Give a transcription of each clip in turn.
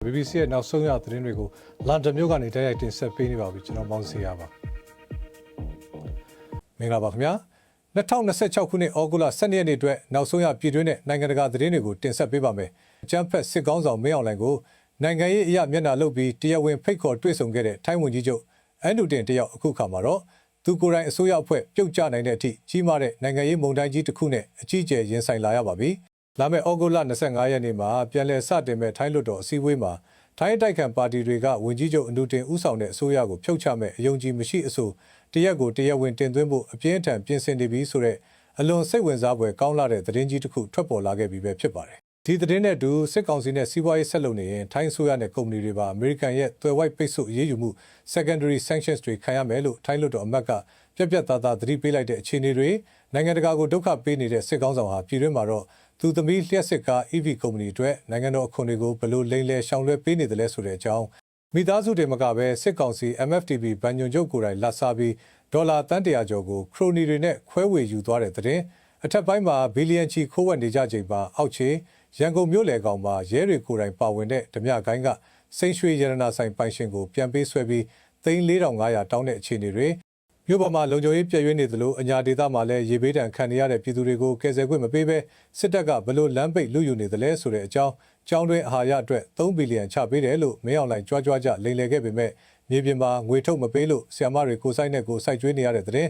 BBC ရဲ့နောက်ဆုံးရသတင်းတွေကိုလန်ဒန်မြို့ကနေတိုက်ရိုက်တင်ဆက်ပေးနေပါပြီကျွန်တော်မောင်စီရပါမင်္ဂလာပါခင်ဗျာ2026ခုနှစ်ဩဂုတ်လ12ရက်နေ့အတွက်နောက်ဆုံးရပြည်တွင်းနဲ့နိုင်ငံတကာသတင်းတွေကိုတင်ဆက်ပေးပါမယ်အကြမ်းဖက်စစ်ကောင်းဆောင်မင်းအောင်လှိုင်ကိုနိုင်ငံရေးအရမျက်နှာလုပ်ပြီးတရားဝင်ဖိတ်ခေါ်တွေ့ဆုံခဲ့တဲ့ထိုင်းဝန်ကြီးချုပ်အန်ဒူတင်တယောက်အခုခါမှာတော့သူကိုယ်တိုင်အစိုးရအဖွဲ့ပြုတ်ကျနိုင်တဲ့အထိကြီးမားတဲ့နိုင်ငံရေးမုန်တိုင်းကြီးတစ်ခုနဲ့အကြီးအကျယ်ရင်ဆိုင်လာရပါပြီလာမယ့်ဩဂုတ်လ25ရက်နေ့မှာပြန်လည်စတင်မဲ့ထိုင်းလွှတ်တော်အစည်းအဝေးမှာထိုင်းတိုက်ခံပါတီတွေကဝန်ကြီးချုပ်အန်ဒူတင်ဦးဆောင်တဲ့အစိုးရကိုဖြုတ်ချမဲ့အယုံကြည်မရှိအဆိုတရက်ကိုတရားဝင်တင်သွင်းဖို့အပြင်းအထန်ပြင်ဆင်နေပြီဆိုတဲ့အလွန်စိတ်ဝင်စားဖွယ်ကောင်းလာတဲ့သတင်းကြီးတစ်ခုထွက်ပေါ်လာခဲ့ပြီပဲဖြစ်ပါတယ်ဒီသတင်းနဲ့အတူစစ်ကောင်စီနဲ့စီးပွားရေးဆက်လုပ်နေရင်ထိုင်းအစိုးရနဲ့ကုမ္ပဏီတွေပါအမေရိကန်ရဲ့သွယ်ဝိုက်ပိတ်ဆို့အရေးယူမှု secondary sanctions တွေခံရမယ်လို့ထိုင်းလွှတ်တော်အမတ်ကပြတ်သားသတိပေးလိုက်တဲ့အခြေအနေတွေနိုင်ငံတကာကိုဒုက္ခပေးနေတဲ့စစ်ကောင်ဆောင်ဟာပြည်တွင်းမှာတော့သူသမီးလျှက်စစ်ကား EV ကုမ္ပဏီအတွက်နိုင်ငံတော်အခွန်တွေကိုဘယ်လိုလိမ်လည်ရှောင်လွှဲပေးနေတယ်လဲဆိုတဲ့အကြောင်းမိသားစုတွေမကပဲစစ်ကောင်စီ MFTB ဗန်ညွန်ချုပ်ကိုယ်တိုင်လာစားပြီးဒေါ်လာတန်း100ကျော်ကိုခရိုနီတွေနဲ့ခွဲဝေယူသွားတဲ့တဲ့အထက်ပိုင်းမှာဘီလီယံချီခိုးဝှက်နေကြချိန်မှာအောက်ခြေရန်ကုန်မြို့လေကောင်မှာရဲတွေကိုယ်တိုင်ပါဝင်တဲ့ဓမြကိုင်းကစိန်ရွှေရတနာဆိုင်ပိုင်ရှင်ကိုပြန်ပေးဆွဲပြီး$4,500တောင်းတဲ့အခြေအနေတွေမြို့ပေါ်မှာလုံခြုံရေးပြည့်ရွေးနေသလိုအညာဒေသမှာလည်းရေဘေးဒဏ်ခံနေရတဲ့ပြည်သူတွေကိုကယ်ဆယ်ခွင့်မပေးဘဲစစ်တပ်ကဘလို့လမ်းပိတ်လူယူနေတယ်လဲဆိုတဲ့အကြောင်းကျောင်းတွင်းအာဟာရအတွက်3ဘီလီယံချပေးတယ်လို့မင်းအောင်လှိုင်ကြွားကြလိမ်လည်ခဲ့ပေမဲ့မြေပြင်မှာငွေထုတ်မပေးလို့ဆီယမတွေကိုစိုက်နဲ့ကိုစိုက်ကျွေးနေရတဲ့တဲ့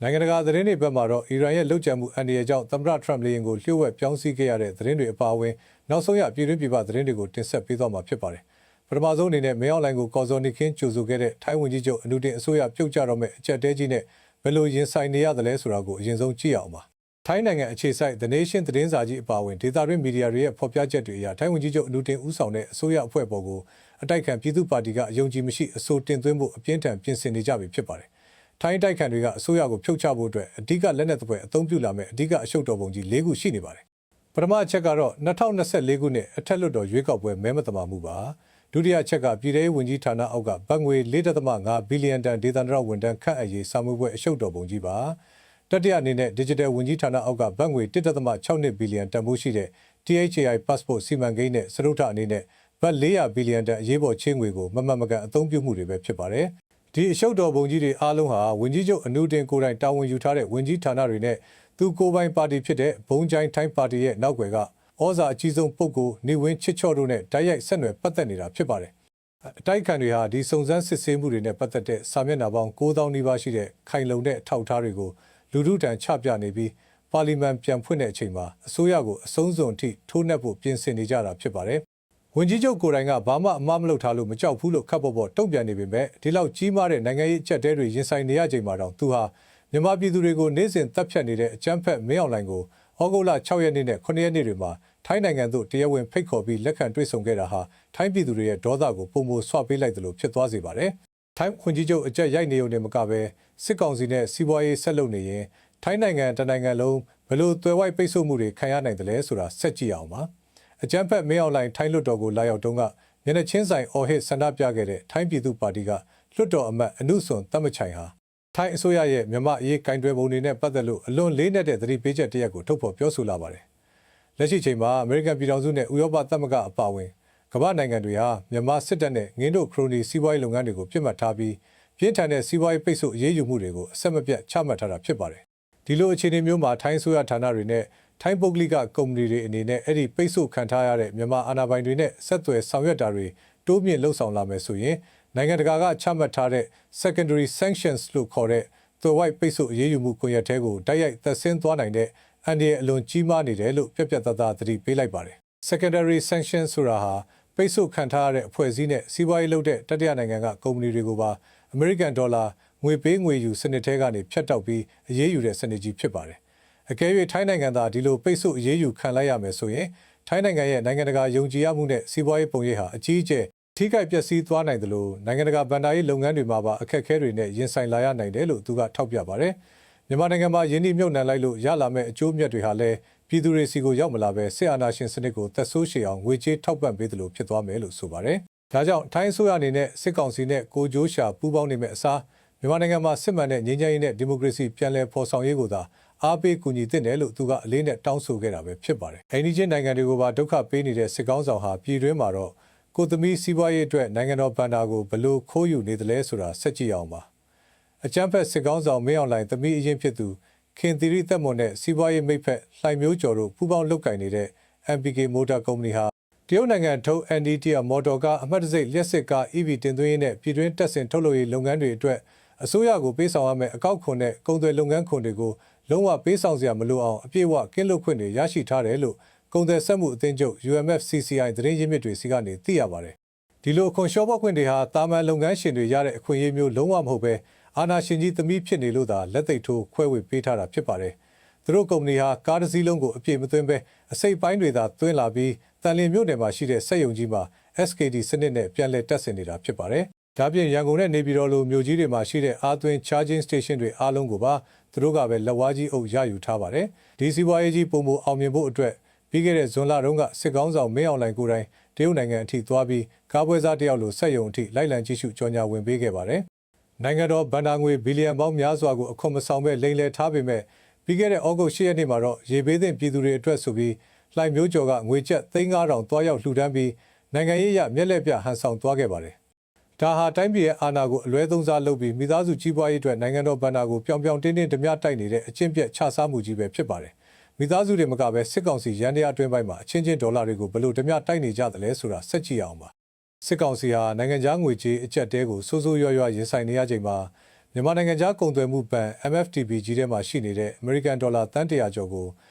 နိုင်ငံတကာသတင်းတွေဘက်မှာတော့အီရန်ရဲ့လှုပ်ကြံမှုအန္တရာယ်ကြောင့်သမ္မတထရမ့်လေယာဉ်ကိုလျှို့ဝှက်ပြောင်းစည်းခဲ့ရတဲ့သတင်းတွေအပါအဝင်နောက်ဆုံးရပြည်တွင်းပြည်ပသတင်းတွေကိုတင်ဆက်ပေးသွားမှာဖြစ်ပါတယ်ပထမဆုံးအနေနဲ့မင်းအောင်လှိုင်ကိုကော်ဇော်နေခင်းကြိုဆိုခဲ့တဲ့ထိုင်းဝန်ကြီးချုပ်အန်ဒူတင်အစိုးရပြုတ်ကျတော့မဲ့အကြက်တဲကြီးနဲ့ဘယ်လိုရင်ဆိုင်နေရတယ်လဲဆိုတာကိုအရင်ဆုံးကြည့်အောင်ပါထိုင်းနိုင်ငံအခြေစိုက် The Nation သတင်းစာကြီးအပါအဝင်ဒေသတွင်းမီဒီယာတွေရဲ့ဖော်ပြချက်တွေအရထိုင်းဝန်ကြီးချုပ်အန်ဒူတင်ဦးဆောင်တဲ့အစိုးရအဖွဲ့ပေါ်ကိုအတိုက်ခံပြည်သူ့ပါတီကအယုံကြည်မရှိအဆိုတင်သွင်းဖို့အပြင်းထန်ပြင်ဆင်နေကြပြီဖြစ်ပါတယ်ထိုင်းတိုက်ခံတွေကအစိုးရကိုဖြုတ်ချဖို့အတွက်အဓိကလက်နက်သဖွယ်အသုံးပြုလာမဲ့အဓိကအရှုပ်တော်ပုံကြီး၄ခုရှိနေပါတယ်ပထမအချက်ကတော့2024ခုနှစ်အထက်လွှတ်တော်ရွေးကောက်ပွဲမဲမသမာမှုပါဒုတိယအချက်ကပြည်ထောင်ဝန်ကြီးဌာနအောက်ကဘတ်ငွေ4.5ဘီလီယံတန်ဒေသန္တရဝန်ထမ်းခန့်အပ်ရေးစာမှုပွဲအရှုပ်တော်ပုံကြီးပါတတိယအနေနဲ့ digital ဝန်ကြီးဌာနအောက်ကဘတ်ငွေ1.62ဘီလီယံတန်ဖိုးရှိတဲ့ THAI passport စီမံကိန်းနဲ့စရုပ်ထအနေနဲ့ဘတ်400ဘီလီယံတန်အရေးပေါ်ချင်းငွေကိုမမှန်မကန်အသုံးပြုမှုတွေပဲဖြစ်ပါတယ်ဒီအရှုပ်တော်ပုံကြီးတွေအားလုံးဟာဝန်ကြီးချုပ်အနုတင်ကိုယ်တိုင်တာဝန်ယူထားတဲ့ဝန်ကြီးဌာနတွေနဲ့သူကိုယ်ပိုင်ပါတီဖြစ်တဲ့ဘုံချိုင်းထိုင်းပါတီရဲ့နောက်ွယ်ကဩဇာအကြီးဆုံးပုဂ္ဂိုလ်နေဝင်းချစ်ချော့တို့နဲ့တိုက်ရိုက်ဆက်နွယ်ပတ်သက်နေတာဖြစ်ပါတယ်အတိုက်ခံတွေဟာဒီစုံစမ်းစစ်ဆေးမှုတွေနဲ့ပတ်သက်တဲ့စာမျက်နှာပေါင်း9000နီးပါးရှိတဲ့ခိုင်လုံတဲ့အထောက်အထားတွေကိုလူထုတန်ချပြနေပြီးပါလီမန်ပြန်ဖွင့်တဲ့အချိန်မှာအစိုးရကိုအဆုံးစွန်အထိထိုးနှက်ဖို့ပြင်ဆင်နေကြတာဖြစ်ပါတယ်ဝန်ကြီးချုပ်ကိုယ်တိုင်ကဘာမှအမှားမလုပ်ထားလို့မကြောက်ဘူးလို့ခပ်ပေါ်တုံ့ပြန်နေပေမဲ့ဒီလောက်ကြီးမားတဲ့နိုင်ငံရေးအကျပ်တဲတွေရင်ဆိုင်နေရချိန်မှာတော့သူဟာမြန်မာပြည်သူတွေကိုနေ့စဉ်တပ်ဖြတ်နေတဲ့အကြမ်းဖက်မင်းအောင်လှိုင်ကိုဩဂုတ်လ6ရက်နေ့နဲ့9ရက်နေ့တွေမှာထိုင်းနိုင်ငံသို့တရားဝင်ဖိတ်ခေါ်ပြီးလက်ခံတွေ့ဆုံခဲ့တာဟာထိုင်းပြည်သူတွေရဲ့ဒေါသကိုပုံမိုဆွပေးလိုက်တယ်လို့ဖြစ်သွားစေပါတယ်။ထိုင်းဝန်ကြီးချုပ်အကြက်ရိုက်နေုံနဲ့မကပဲစစ်ကောင်စီနဲ့စီးပွားရေးဆက်လုပ်နေရင်ထိုင်းနိုင်ငံတနိုင်ငံလုံးဘယ်လိုသွယ်ဝိုက်ပိတ်ဆို့မှုတွေခံရနိုင်တယ်လဲဆိုတာဆက်ကြည့်အောင်ပါ။အကြမ်းဖက်မင်းအောင်လှိုင်ထိုင်းလွှတ်တော်ကိုလာရောက်တုန်းကမျက်နှာချင်းဆိုင်အော်ဟစ်ဆန္ဒပြခဲ့တဲ့ထိုင်းပြည်သူ့ပါတီကလွှတ်တော်အမတ်အနုဆွန်တမချိုင်ဟာထိုင်းအစိုးရရဲ့မြန်မာအရေးကင်တွယ်ပုံတွေနဲ့ပတ်သက်လို့အလွန်လေးနက်တဲ့သတိပေးချက်တရက်ကိုထုတ်ဖော်ပြောဆိုလာပါတယ်။လက်ရှိချိန်မှာအမေရိကန်ပြည်ထောင်စုနဲ့ဥရောပသမဂ္ဂအပါအဝင်ကမ္ဘာနိုင်ငံတွေဟာမြန်မာစစ်တပ်နဲ့ငင်းတို့ခရိုနီစီးပွားရေးလုပ်ငန်းတွေကိုပြစ်မှတ်ထားပြီးပြင်းထန်တဲ့စီးပွားရေးပိတ်ဆို့အရေးယူမှုတွေကိုအဆက်မပြတ်ချမှတ်ထားတာဖြစ်ပါတယ်။ဒီလိုအခြေအနေမျိုးမှာထိုင်းအစိုးရဌာနတွေနဲ့ထိုင်းပုဂ္ဂလိကကုမ္ပဏီတွေအနေနဲ့အဲ့ဒီပိတ်ဆို့ခံထားရတဲ့မြန်မာအာဏာပိုင်တွေနဲ့ဆက်သွယ်ဆောင်ရွက်တာတွေတိုးမြင့်လှုပ်ဆောင်လာမယ်ဆိုရင်နိုင်ငံတကာကချမှတ်ထားတဲ့ secondary sanctions လို့ခေါ်တဲ့သွယ်ဝိုက်ပိတ်ဆို့အရေးယူမှုကွန်ရက်ထဲကိုတိုက်ရိုက်သက်ဆင်းသွားနိုင်တဲ့အန်ဒီရဲ့အလွန်ကြီးမားနေတယ်လို့ပြတ်သားသတိပေးလိုက်ပါတယ်။ secondary sanctions ဆိုတာဟာပိတ်ဆို့ခံထားရတဲ့အဖွဲ့အစည်းနဲ့စီးပွားရေးလုပ်တဲ့တတိယနိုင်ငံကကုမ္ပဏီတွေကိုပါအမေရိကန်ဒေါ်လာငွေပေးငွေယူစနစ်ထဲကနေဖြတ်တောက်ပြီးအရေးယူတဲ့စနစ်ကြီးဖြစ်ပါတယ်။အကယ်၍ထိုင်းနိုင်ငံသားဒီလိုပိတ်ဆို့အရေးယူခံလိုက်ရမယ်ဆိုရင်ထိုင်းနိုင်ငံရဲ့နိုင်ငံတကာယုံကြည်ရမှုနဲ့စီးပွားရေးပုံရိပ်ဟာအကြီးအကျယ်ထိခိုက်ပျက်စီးသွားနိုင်တယ်လို့နိုင်ငံတကာဗန်ဒါရေးလုပ်ငန်းတွေမှာပါအခက်အခဲတွေနဲ့ရင်ဆိုင်လာရနိုင်တယ်လို့သူကထောက်ပြပါတယ်။မြန်မာနိုင်ငံမှာယင်းနှိမ့်နှံလိုက်လို့ရလာမဲ့အကျိုးအမြတ်တွေဟာလည်းပြည်သူတွေစီကိုရောက်မလာပဲစစ်အာဏာရှင်စနစ်ကိုသက်ဆိုးရှည်အောင်ငွေကြေးထောက်ပံ့ပေးတယ်လို့ဖြစ်သွားမယ်လို့ဆိုပါတယ်။ဒါကြောင့်ထိုင်းအစိုးရအနေနဲ့စစ်ကောင်စီနဲ့ကိုကြိုးရှာပူးပေါင်းနေမဲ့အစားမြန်မာနိုင်ငံမှာစစ်မှန်တဲ့ငြိမ်းချမ်းရေးနဲ့ဒီမိုကရေစီပြန်လည်ဖော်ဆောင်ရေးကိုသာအားပေးကူညီသင့်တယ်လို့သူကအလေးနဲ့တောင်းဆိုခဲ့တာပဲဖြစ်ပါတယ်။အိန္ဒိယနိုင်ငံတွေကိုပါဒုက္ခပေးနေတဲ့စစ်ကောင်းဆောင်ဟာပြည်တွင်းမှာတော့ ကိုသမီးစီးပွားရေးအတွက်နိုင်ငံတော်ဘဏ္ဍာကိုဘလို့ခိုးယူနေတယ်လဲဆိုတာဆက်ကြည့်အောင်ပါအကြမ်းဖက်စစ်ကောင်းဆောင်မင်းအောင်လှိုင်သမီးအရင်ဖြစ်သူခင်သီရိသက်မွန်နဲ့စီးပွားရေးမိတ်ဖက်လှိုင်မျိုးကျော်တို့ပူးပေါင်းလုပ်ကိုင်နေတဲ့ MPK Motor Company ဟာတရုတ်နိုင်ငံထုတ် NDTR မော်တော်ကားအမှတ်တံဆိပ်လျှက်စစ်ကား EV တင်သွင်းရေးနဲ့ပြည်တွင်းတပ်ဆင်ထုတ်လုပ်ရေးလုပ်ငန်းတွေအတွက်အစိုးရကိုပေးဆောင်ရမယ့်အကောက်ခွန်နဲ့ကုန်သွယ်လုပ်ငန်းခွန်တွေကိုလုံးဝပေးဆောင်စရာမလိုအောင်အပြည့်အဝကင်းလွတ်ခွင့်တွေရရှိထားတယ်လို့ကုန်သွယ်ဆက်မှုအသင်းချုပ် UMFCCI သတင်းရင်းမြစ်တွေစီကနေသိရပါတယ်။ဒီလိုအခွန်လျှော့ပေါ့ခွင့်တွေဟာတာမန်လုပ်ငန်းရှင်တွေရတဲ့အခွင့်အရေးမျိုးလုံးဝမဟုတ်ပဲအာဏာရှင်ကြီးသမီးဖြစ်နေလို့သာလက်သိပ်ထိုးခွဲဝေပေးထားတာဖြစ်ပါတယ်။သူတို့ကုမ္ပဏီဟာကားတစ်စီးလုံးကိုအပြည့်မသွင်းပဲအစိပ်ပိုင်းတွေသာသွင်းလာပြီးတန်လျင်မြို့နယ်မှာရှိတဲ့စက်ရုံကြီးမှာ SKD စနစ်နဲ့ပြန်လည်တပ်ဆင်နေတာဖြစ်ပါတယ်။ဒါပြင်ရန်ကုန်နဲ့နေပြည်တော်လိုမြို့ကြီးတွေမှာရှိတဲ့အားသွင်း charging station တွေအားလုံးကိုပါသူတို့ကပဲလက်ဝါးကြီးအုပ်ရယူထားပါတယ်။ဒီစီးပွားရေးကြီးပုံမအောင်မြင်ဖို့အတွက်ပြီးခဲ့တဲ့ဇွန်လတုန်းကစစ်ကောင်းဆောင်မင်းအောင်လှိုင်ကိုယ်တိုင်တရုတ်နိုင်ငံအထိသွားပြီးကားပွဲစားတယောက်လိုစက်ရုံအထိလိုက်လံကြည့်ရှုကြော်ညာဝင်ပေးခဲ့ပါတယ်။နိုင်ငံတော်ဗန်ဒါငွေဘီလီယံပေါင်းများစွာကိုအခွန်မဆောင်ပဲလိမ်လည်ထားပေမဲ့ပြီးခဲ့တဲ့ဩဂုတ်10ရက်နေ့မှာတော့ရေဘေးသင့်ပြည်သူတွေအတွက်ဆိုပြီးလှိုင်မျိုးကျော်ကငွေကျပ်3,500သွားရောက်လှူဒန်းပြီးနိုင်ငံရေးအရမျက်လက်ပြဟန်ဆောင်သွားခဲ့ပါတယ်။ဒါဟာတိုင်းပြည်ရဲ့အာဏာကိုအလွဲသုံးစားလုပ်ပြီးမိသားစုကြီးပွားရေးအတွက်နိုင်ငံတော်ဗန်ဒါကိုပြောင်ပြောင်တင်းတင်းဓမြတိုက်နေတဲ့အကျင့်ပြတ်ခြစားမှုကြီးပဲဖြစ်ပါတယ်။မိသားစုတွေမကပဲစစ်ကောင်စီရန်တရားအတွင်းပိုင်းမှာအချင်းချင်းဒေါ်လာတွေကိုဘယ်လိုဓမြတိုက်နေကြသလဲဆိုတာဆက်ကြည့်အောင်ပါ။စစ်ကောင်စီဟာနိုင်ငံခြားငွေကြေးအကျပ်တဲကိုစိုးစိုးရွားရွားရင်ဆိုင်နေရချိန်မှာမြန်မာနိုင်ငံခြားကုန်သွယ်မှုဘဏ် MFTB ကြီးထဲမှာရှိနေတဲ့အမေရိကန်ဒေါ်လာတန်100ကျော်ကို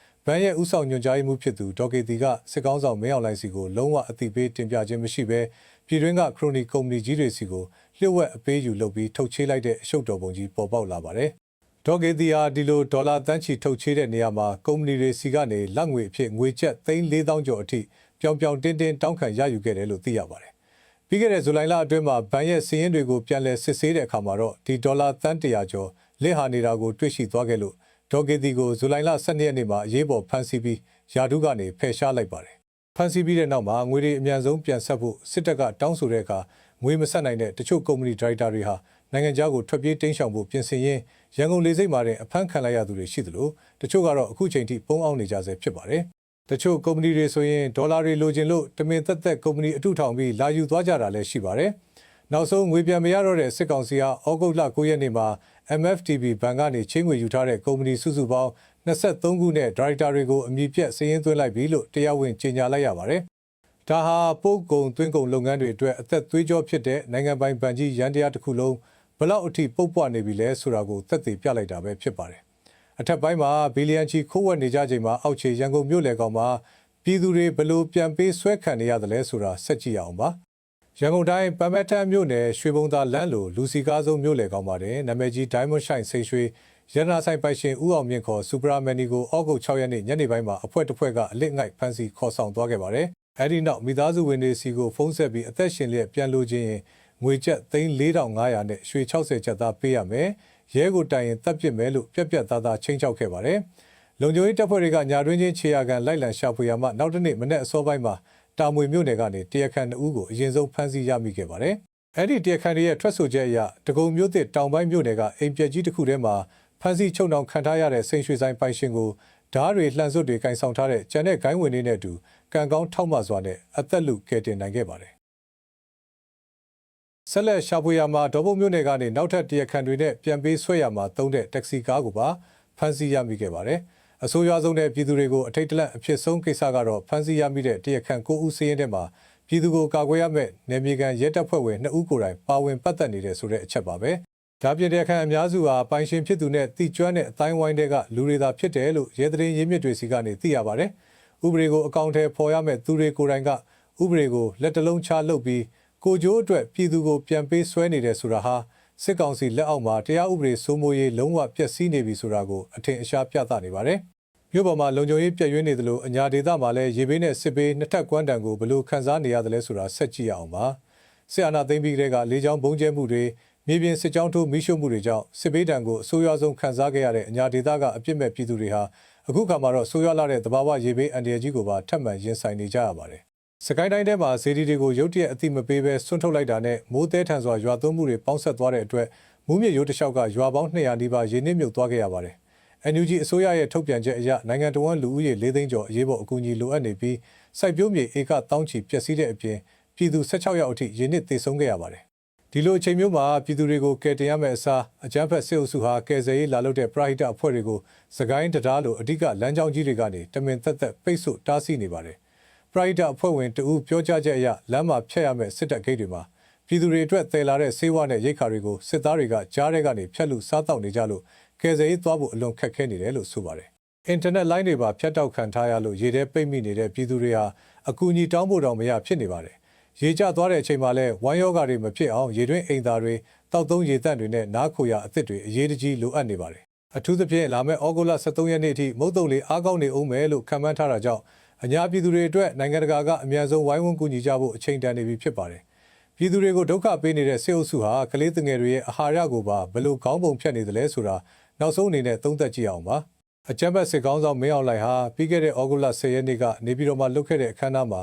ဘဏ်ရဲ့ဥဆောင်ညွှန်ကြားရေးမှူးဖြစ်သူဒေါ်ကေတီကစစ်ကောင်းဆောင်မင်းအောင်လှိုင်စီကိုလုံးဝအသိပေးတင်ပြခြင်းမရှိဘဲပြည်တွင်းကခရိုနီကုမ္ပဏီကြီးတွေစီကိုလျှို့ဝှက်အပေးယူလုပ်ပြီးထုတ်ချေးလိုက်တဲ့အရှုပ်တော်ပုံကြီးပေါ်ပေါက်လာပါတယ်။ဒေါ်ကေတီဟာဒီလိုဒေါ်လာတန်းချီထုတ်ချေးတဲ့နေရာမှာကုမ္ပဏီတွေစီကနေလက်ငွေအဖြစ်ငွေကျပ်3,400ကျော်အထိပြောင်ပြောင်တင်းတင်းတောင်းခံရယူခဲ့တယ်လို့သိရပါတယ်။ပြီးခဲ့တဲ့ဇူလိုင်လအတွင်းမှာဘဏ်ရဲ့စီးရင်တွေကိုပြန်လည်စစ်ဆေးတဲ့အခါမှာတော့ဒီဒေါ်လာတန်း100ကျော်လစ်ဟာနေတာကိုတွေ့ရှိသွားခဲ့လို့ဒေါ်ကေတီကိုဇူလိုင်လ12ရက်နေ့မှာအရေးပေါ်ဖမ်းဆီးပြီးယာဒုကနေဖယ်ရှားလိုက်ပါတယ်။ဖမ်းဆီးပြီးတဲ့နောက်မှာငွေတွေအမြန်ဆုံးပြန်ဆက်ဖို့စစ်တပ်ကတောင်းဆိုတဲ့အခါငွေမဆက်နိုင်တဲ့တချို့ကုမ္ပဏီဒါရိုက်တာတွေဟာနိုင်ငံခြားကိုထွက်ပြေးတိမ်းရှောင်ဖို့ပြင်ဆင်ရင်းရန်ကုန်လေဆိပ်မှာတင်အဖမ်းခံလိုက်ရသူတွေရှိသလိုတချို့ကတော့အခုချိန်ထိပုံအောင်နေကြဆဲဖြစ်ပါတယ်။တချို့ကုမ္ပဏီတွေဆိုရင်ဒေါ်လာတွေလိုချင်လို့တမင်သက်သက်ကုမ္ပဏီအတုထောင်ပြီးလာယူသွားကြတာလည်းရှိပါတယ်။နောက်ဆုံးငွေပြန်မရတော့တဲ့စစ်ကောင်စီဟာဩဂုတ်လ9ရက်နေ့မှာ MFTB ဘဏ်ကနေချင်းငွေယူထားတဲ့ကုမ္ပဏီစုစုပေါင်း23ခုနဲ့ဒါရိုက်တာတွေကိုအမည်ပြတ်စာရင်းသွင်းလိုက်ပြီလို့တရားဝင်ကြေညာလိုက်ရပါတယ်။ဒါဟာပို့ကုန်သွင်းကုန်လုပ်ငန်းတွေအတွက်အသက်သွေးကြောဖြစ်တဲ့နိုင်ငံပိုင်ဘဏ်ကြီးရန်တရားတစ်ခုလုံးဘလောက်အထိပုတ်ပွားနေပြီလဲဆိုတာကိုသက်သေပြလိုက်တာပဲဖြစ်ပါတယ်။အထက်ပိုင်းမှာဘီလီယံချီခိုးဝှက်နေကြချိန်မှာအောက်ခြေရန်ကုန်မြို့လယ်ကောင်မှာပြည်သူတွေဘလို့ပြန်ပေးဆွဲခံနေရတယ်လဲဆိုတာဆက်ကြည့်အောင်ပါ။ရန်ကုန်တိုင်းပမတ်ထမ်းမြို့နယ်ရွှေဘုံသာလမ်းလိုလူစီကားစုံမြို့လယ်ကောင်ပါတယ်နာမည်ကြီး Diamond Shine စိတ်ရွှေရတနာဆိုင်ပိုင်ရှင်ဦးအောင်မြင့်ခေါ်စူပရာမန်နီကိုဩဂုတ်6ရက်နေ့ညနေပိုင်းမှာအဖွဲ့တစ်ဖွဲ့ကအလစ်ငိုက်ဖမ်းဆီးခေါ်ဆောင်သွားခဲ့ပါတယ်။အဲဒီနောက်မိသားစုဝင်တွေစီကိုဖုန်းဆက်ပြီးအသက်ရှင်လျက်ပြန်လိုခြင်းငွေကျပ်3,400နဲ့ရွှေ60ကျပ်သားပေးရမယ်။ရဲကိုတိုင်ရင်တပ်ပစ်မယ်လို့ပြက်ပြက်သားသားချိန်ချောက်ခဲ့ပါတယ်။လုံခြုံရေးတပ်ဖွဲ့တွေကညာတွင်းချင်းခြေရာခံလိုက်လံရှာဖွေရမှနောက်တစ်နေ့မနေ့အစောပိုင်းမှာတာမွေမြို့နယ်ကနေတရားခံ2ဦးကိုအရင်ဆုံးဖမ်းဆီးရမိခဲ့ပါတယ်။အဲဒီတရားခံတွေရဲ့ထွက်ဆိုချက်အရတကုံမြို့သစ်တောင်ပိုင်းမြို့နယ်ကအိမ်ပြက်ကြီးတစ်ခုထဲမှာဖမ်းဆီးချုပ်နှောင်ခံထားရတဲ့စိန်ရွှေဆိုင်ပိုင်ရှင်ကိုဓားတွေလှန်စွပ်တွေကင်ဆောင်ထားတဲ့ကျန်တဲ့ဂိုင်းဝင်တွေနဲ့အတူကံကောင်းထောက်မှစွာနဲ့အသက်လူကယ်တင်နိုင်ခဲ့ပါတယ်။ဆက်လက်ရှာဖွေရမှာဒေါ်ဘုံမြို့နယ်ကနေနောက်ထပ်တရားခံတွေနဲ့ပြန်ပေးဆွဲရမှာသုံးတဲ့တက္ကစီကားကိုပါဖမ်းဆီးရမိခဲ့ပါတယ်။အဆိုးရွားဆုံးတဲ့ပြည်သူတွေကိုအထိတ်တလန့်အဖြစ်ဆုံးကိစ္စကတော့ဖမ်းဆီးရမိတဲ့တရားခံ9ဦးစီးရင်ထဲမှာပြည်သူကိုကာကွယ်ရမယ့်နယ်မြေခံရဲတပ်ဖွဲ့ဝင်2ဦးကိုယ်တိုင်ပါဝင်ပတ်သက်နေတဲ့ဆိုတဲ့အချက်ပါပဲ။ဒါပြင်တရားခံအများစုဟာပိုင်ရှင်ဖြစ်သူနဲ့တိကျွမ်းတဲ့အတိုင်းဝိုင်းတွေကလူတွေသာဖြစ်တယ်လို့ရဲသတင်းရင်းမြစ်တွေစီကနေသိရပါတယ်။ဥပဒေကိုအကောင့်ထဲပေါ်ရမယ့်သူတွေကိုယ်တိုင်ကဥပဒေကိုလက်တလုံးချလုပ်ပြီးကိုကျိုးအတွက်ပြည်သူကိုပြန်ပေးဆွဲနေတယ်ဆိုတာဟာစစ်ကောင်စီလက်အောက်မှာတရားဥပဒေစိုးမိုးရေးလုံးဝပျက်စီးနေပြီဆိုတာကိုအထင်အရှားပြသနေပါတယ်။မြို့ပေါ်မှာလုံခြုံရေးပြည့်ရွေးနေသလိုအညာဒေသမှာလည်းရေဘေးနဲ့စစ်ဘေးနှစ်ထပ်ကွမ်းတံကိုဘယ်လိုခံစားနေရတယ်လဲဆိုတာဆက်ကြည့်ရအောင်ပါ။စစ်အာဏာသိမ်းပြီးကလေကြောင်းဘုံကျဲမှုတွေမြေပြင်စစ်ကြောင်းထိုးမိရှုမှုတွေကြောင့်စစ်ဘေးဒဏ်ကိုအဆိုးရွားဆုံးခံစားခဲ့ရတဲ့အညာဒေသကအပြစ်မဲ့ပြည်သူတွေဟာအခုခါမှာတော့ဆိုးရွားလာတဲ့သဘာဝရေဘေးအန္တရာယ်ကြီးကိုပါထပ်မံရင်ဆိုင်နေကြရပါတယ်။စကိုင်းတိုင်းထဲမှာဇေဒီတွေကိုရုတ်တရက်အတိမပေးဘဲဆွန့်ထုတ်လိုက်တာနဲ့မိုးတဲထန်စွာရွာသွန်းမှုတွေပေါင်းဆက်သွားတဲ့အတွက်မူးမြစ်ရိုးတစ်လျှောက်ကရွာပေါင်း200နီးပါးရေနစ်မြုပ်သွားခဲ့ရပါတယ်။ NUG အစိုးရရဲ့ထုတ်ပြန်ချက်အရနိုင်ငံတော်ဝန်လူဦးရေ4သိန်းကျော်အရေးပေါ်အကူအညီလိုအပ်နေပြီးစိုက်ပျိုးမြေဧကတောင်းချီပျက်စီးတဲ့အပြင် ပြည်သူ16ယောက်အထိရေနစ်သေဆုံးခဲ့ရပါတယ်။ဒီလိုအချိန်မျိုးမှာပြည်သူတွေကိုကယ်တင်ရမယ့်အစားအကြမ်းဖက်စစ်အုပ်စုဟာကယ်ဆယ်ရေးလာလုပ်တဲ့ပရဟိတအဖွဲ့တွေကိုစကိုင်းတရားလိုအဓိကလမ်းကြောင်းကြီးတွေကနေတမင်သက်သက်ပိတ်ဆို့တားဆီးနေပါတယ်။ပရဟိတအဖွဲ့ဝင်တဦးပြောကြားချက်အရလမ်းမှာဖျက်ရမယ့်စစ်တပ်ဂိတ်တွေမှာပြည်သူတွေအတွက်တည်လာတဲ့ဆေးဝါးနဲ့ရိက္ခာတွေကိုစစ်သားတွေကကြားထဲကနေဖျက်လူစားတောက်နေကြလို့ကယ်ဆယ်ရေးသွားဖို့အလွန်ခက်ခဲနေတယ်လို့ဆိုပါတယ်။အင်တာနက်လိုင်းတွေပါဖြတ်တောက်ခံထားရလို့ရေထဲပိတ်မိနေတဲ့ပြည်သူတွေဟာအကူအညီတောင်းဖို့တော့မရဖြစ်နေပါတယ်။ရေကျသွားတဲ့အချိန်မှာလဲဝမ်းရောဂါတွေမဖြစ်အောင်ရေတွင်းအိမ်သားတွေတောက်သုံးရေတန့်တွေနဲ့နားခိုရအသစ်တွေအရေးတကြီးလိုအပ်နေပါတယ်။အထူးသဖြင့်လာမယ့်ဩဂုတ်လ23ရက်နေ့အထိမုတ်တုံလေးအားကောင်းနေအောင်မယ်လို့ခန့်မှန်းထားတာကြောင့်အညာပြည်သူတွေအတွက်နိုင်ငံတကာကအများဆုံးဝိုင်းဝန်းကူညီကြဖို့အချိန်တန်နေပြီဖြစ်ပါတယ်။ပြည်သူတွေကိုဒုက္ခပေးနေတဲ့စစ်အုပ်စုဟာကလေးငယ်တွေရဲ့အာဟာရကိုပါဘယ်လိုခေါင်းပုံဖြတ်နေသလဲဆိုတာနောက်ဆုံးအနေနဲ့သုံးသပ်ကြည့်အောင်ပါ။အကြမ်းဖက်စစ်ကောင်ဆောင်မင်းအောင်လှိုင်ဟာပြီးခဲ့တဲ့ဩဂုတ်လ10ရက်နေ့ကနေပြည်တော်မှာလုပ်ခဲ့တဲ့အခမ်းအနားမှာ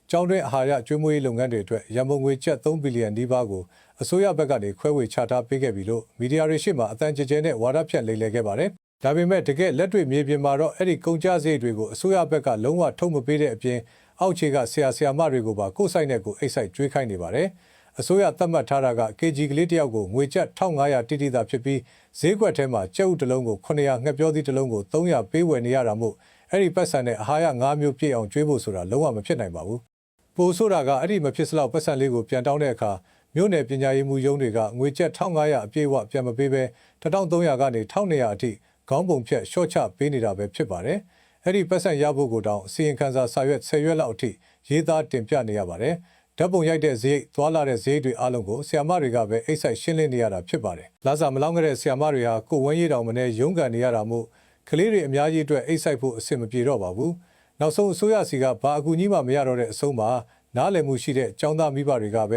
ကျောင်းတွင်းအာဟာရကျွေးမွေးရေးလုပ်ငန်းတွေအတွက်ရန်ပုံငွေကျပ်3ဘီလီယံနီးပါးကိုအစိုးရဘက်ကနေခွဲဝေချထားပေးခဲ့ပြီလို့မီဒီယာတွေရှေ့မှာအတန်ကျကျနဲ့ဝါဒဖြန့်လိမ်လည်ခဲ့ပါတယ်။ဒါပေမဲ့တကယ်လက်တွေ့မြေပြင်မှာတော့အဲ့ဒီကုန်ကျစရိတ်တွေကိုအစိုးရဘက်ကလုံးဝထုတ်မပေးတဲ့အပြင်အောက်ခြေကဆရာမတွေကိုပါကိုယ်ဆိုင်နဲ့ကိုအိတ်ဆိုင်ကျွေးခိုင်းနေပါတယ်။အစိုးရသတ်မှတ်ထားတာက KG ကလေးတယောက်ကိုငွေကျပ်1500တိတိသာဖြစ်ပြီးဈေးကွက်ထဲမှာကြက်ဥတစ်လုံးကို900ငှက်ပြောသီးတစ်လုံးကို300ပေးဝယ်နေရတာမို့အဲ့ဒီပတ်စံနဲ့အာဟာရ5မျိုးပြည့်အောင်ကျွေးဖို့ဆိုတာလုံးဝမဖြစ်နိုင်ပါဘူး။ပိုဆိုတာကအဲ့ဒီမဖြစ်စလောက်ပတ်စံလေးကိုပြန်တောင်းတဲ့အခါမြို့နယ်ပညာရေးမှူးရုံးတွေကငွေကျပ်1500အပြည့်အဝပြန်မပေးဘဲ1300ကနေ1200အထိခေါင်းပုံဖြတ်ရှော့ချပေးနေတာပဲဖြစ်ပါတယ်။အဲ့ဒီပတ်စံရဖို့ကိုတောင်စီရင်ခံစာစာရွက်10ရွက်လောက်အထိရေးသားတင်ပြနေရပါတယ်။ဓာတ်ပုံရိုက်တဲ့ဈေးသွာလာတဲ့ဈေးတွေအားလုံးကိုဆီယမတွေကပဲအိတ်ဆိုင်ရှင်းလင်းနေရတာဖြစ်ပါတယ်။လာစာမလောင်းခဲ့တဲ့ဆီယမတွေဟာကိုဝန်းရည်တောင်မနဲ့ရုန်းကန်နေရတာမို့ကလေးတွေအများကြီးအတွက်အိတ်ဆိုင်ဖို့အဆင်မပြေတော့ပါဘူး။နောက်ဆုံးအစိုးရစီကဘာအကူအညီမှမရတော့တဲ့အဆုံးမှာနားလည်မှုရှိတဲ့ចောင်းသားမိဘတွေကပဲ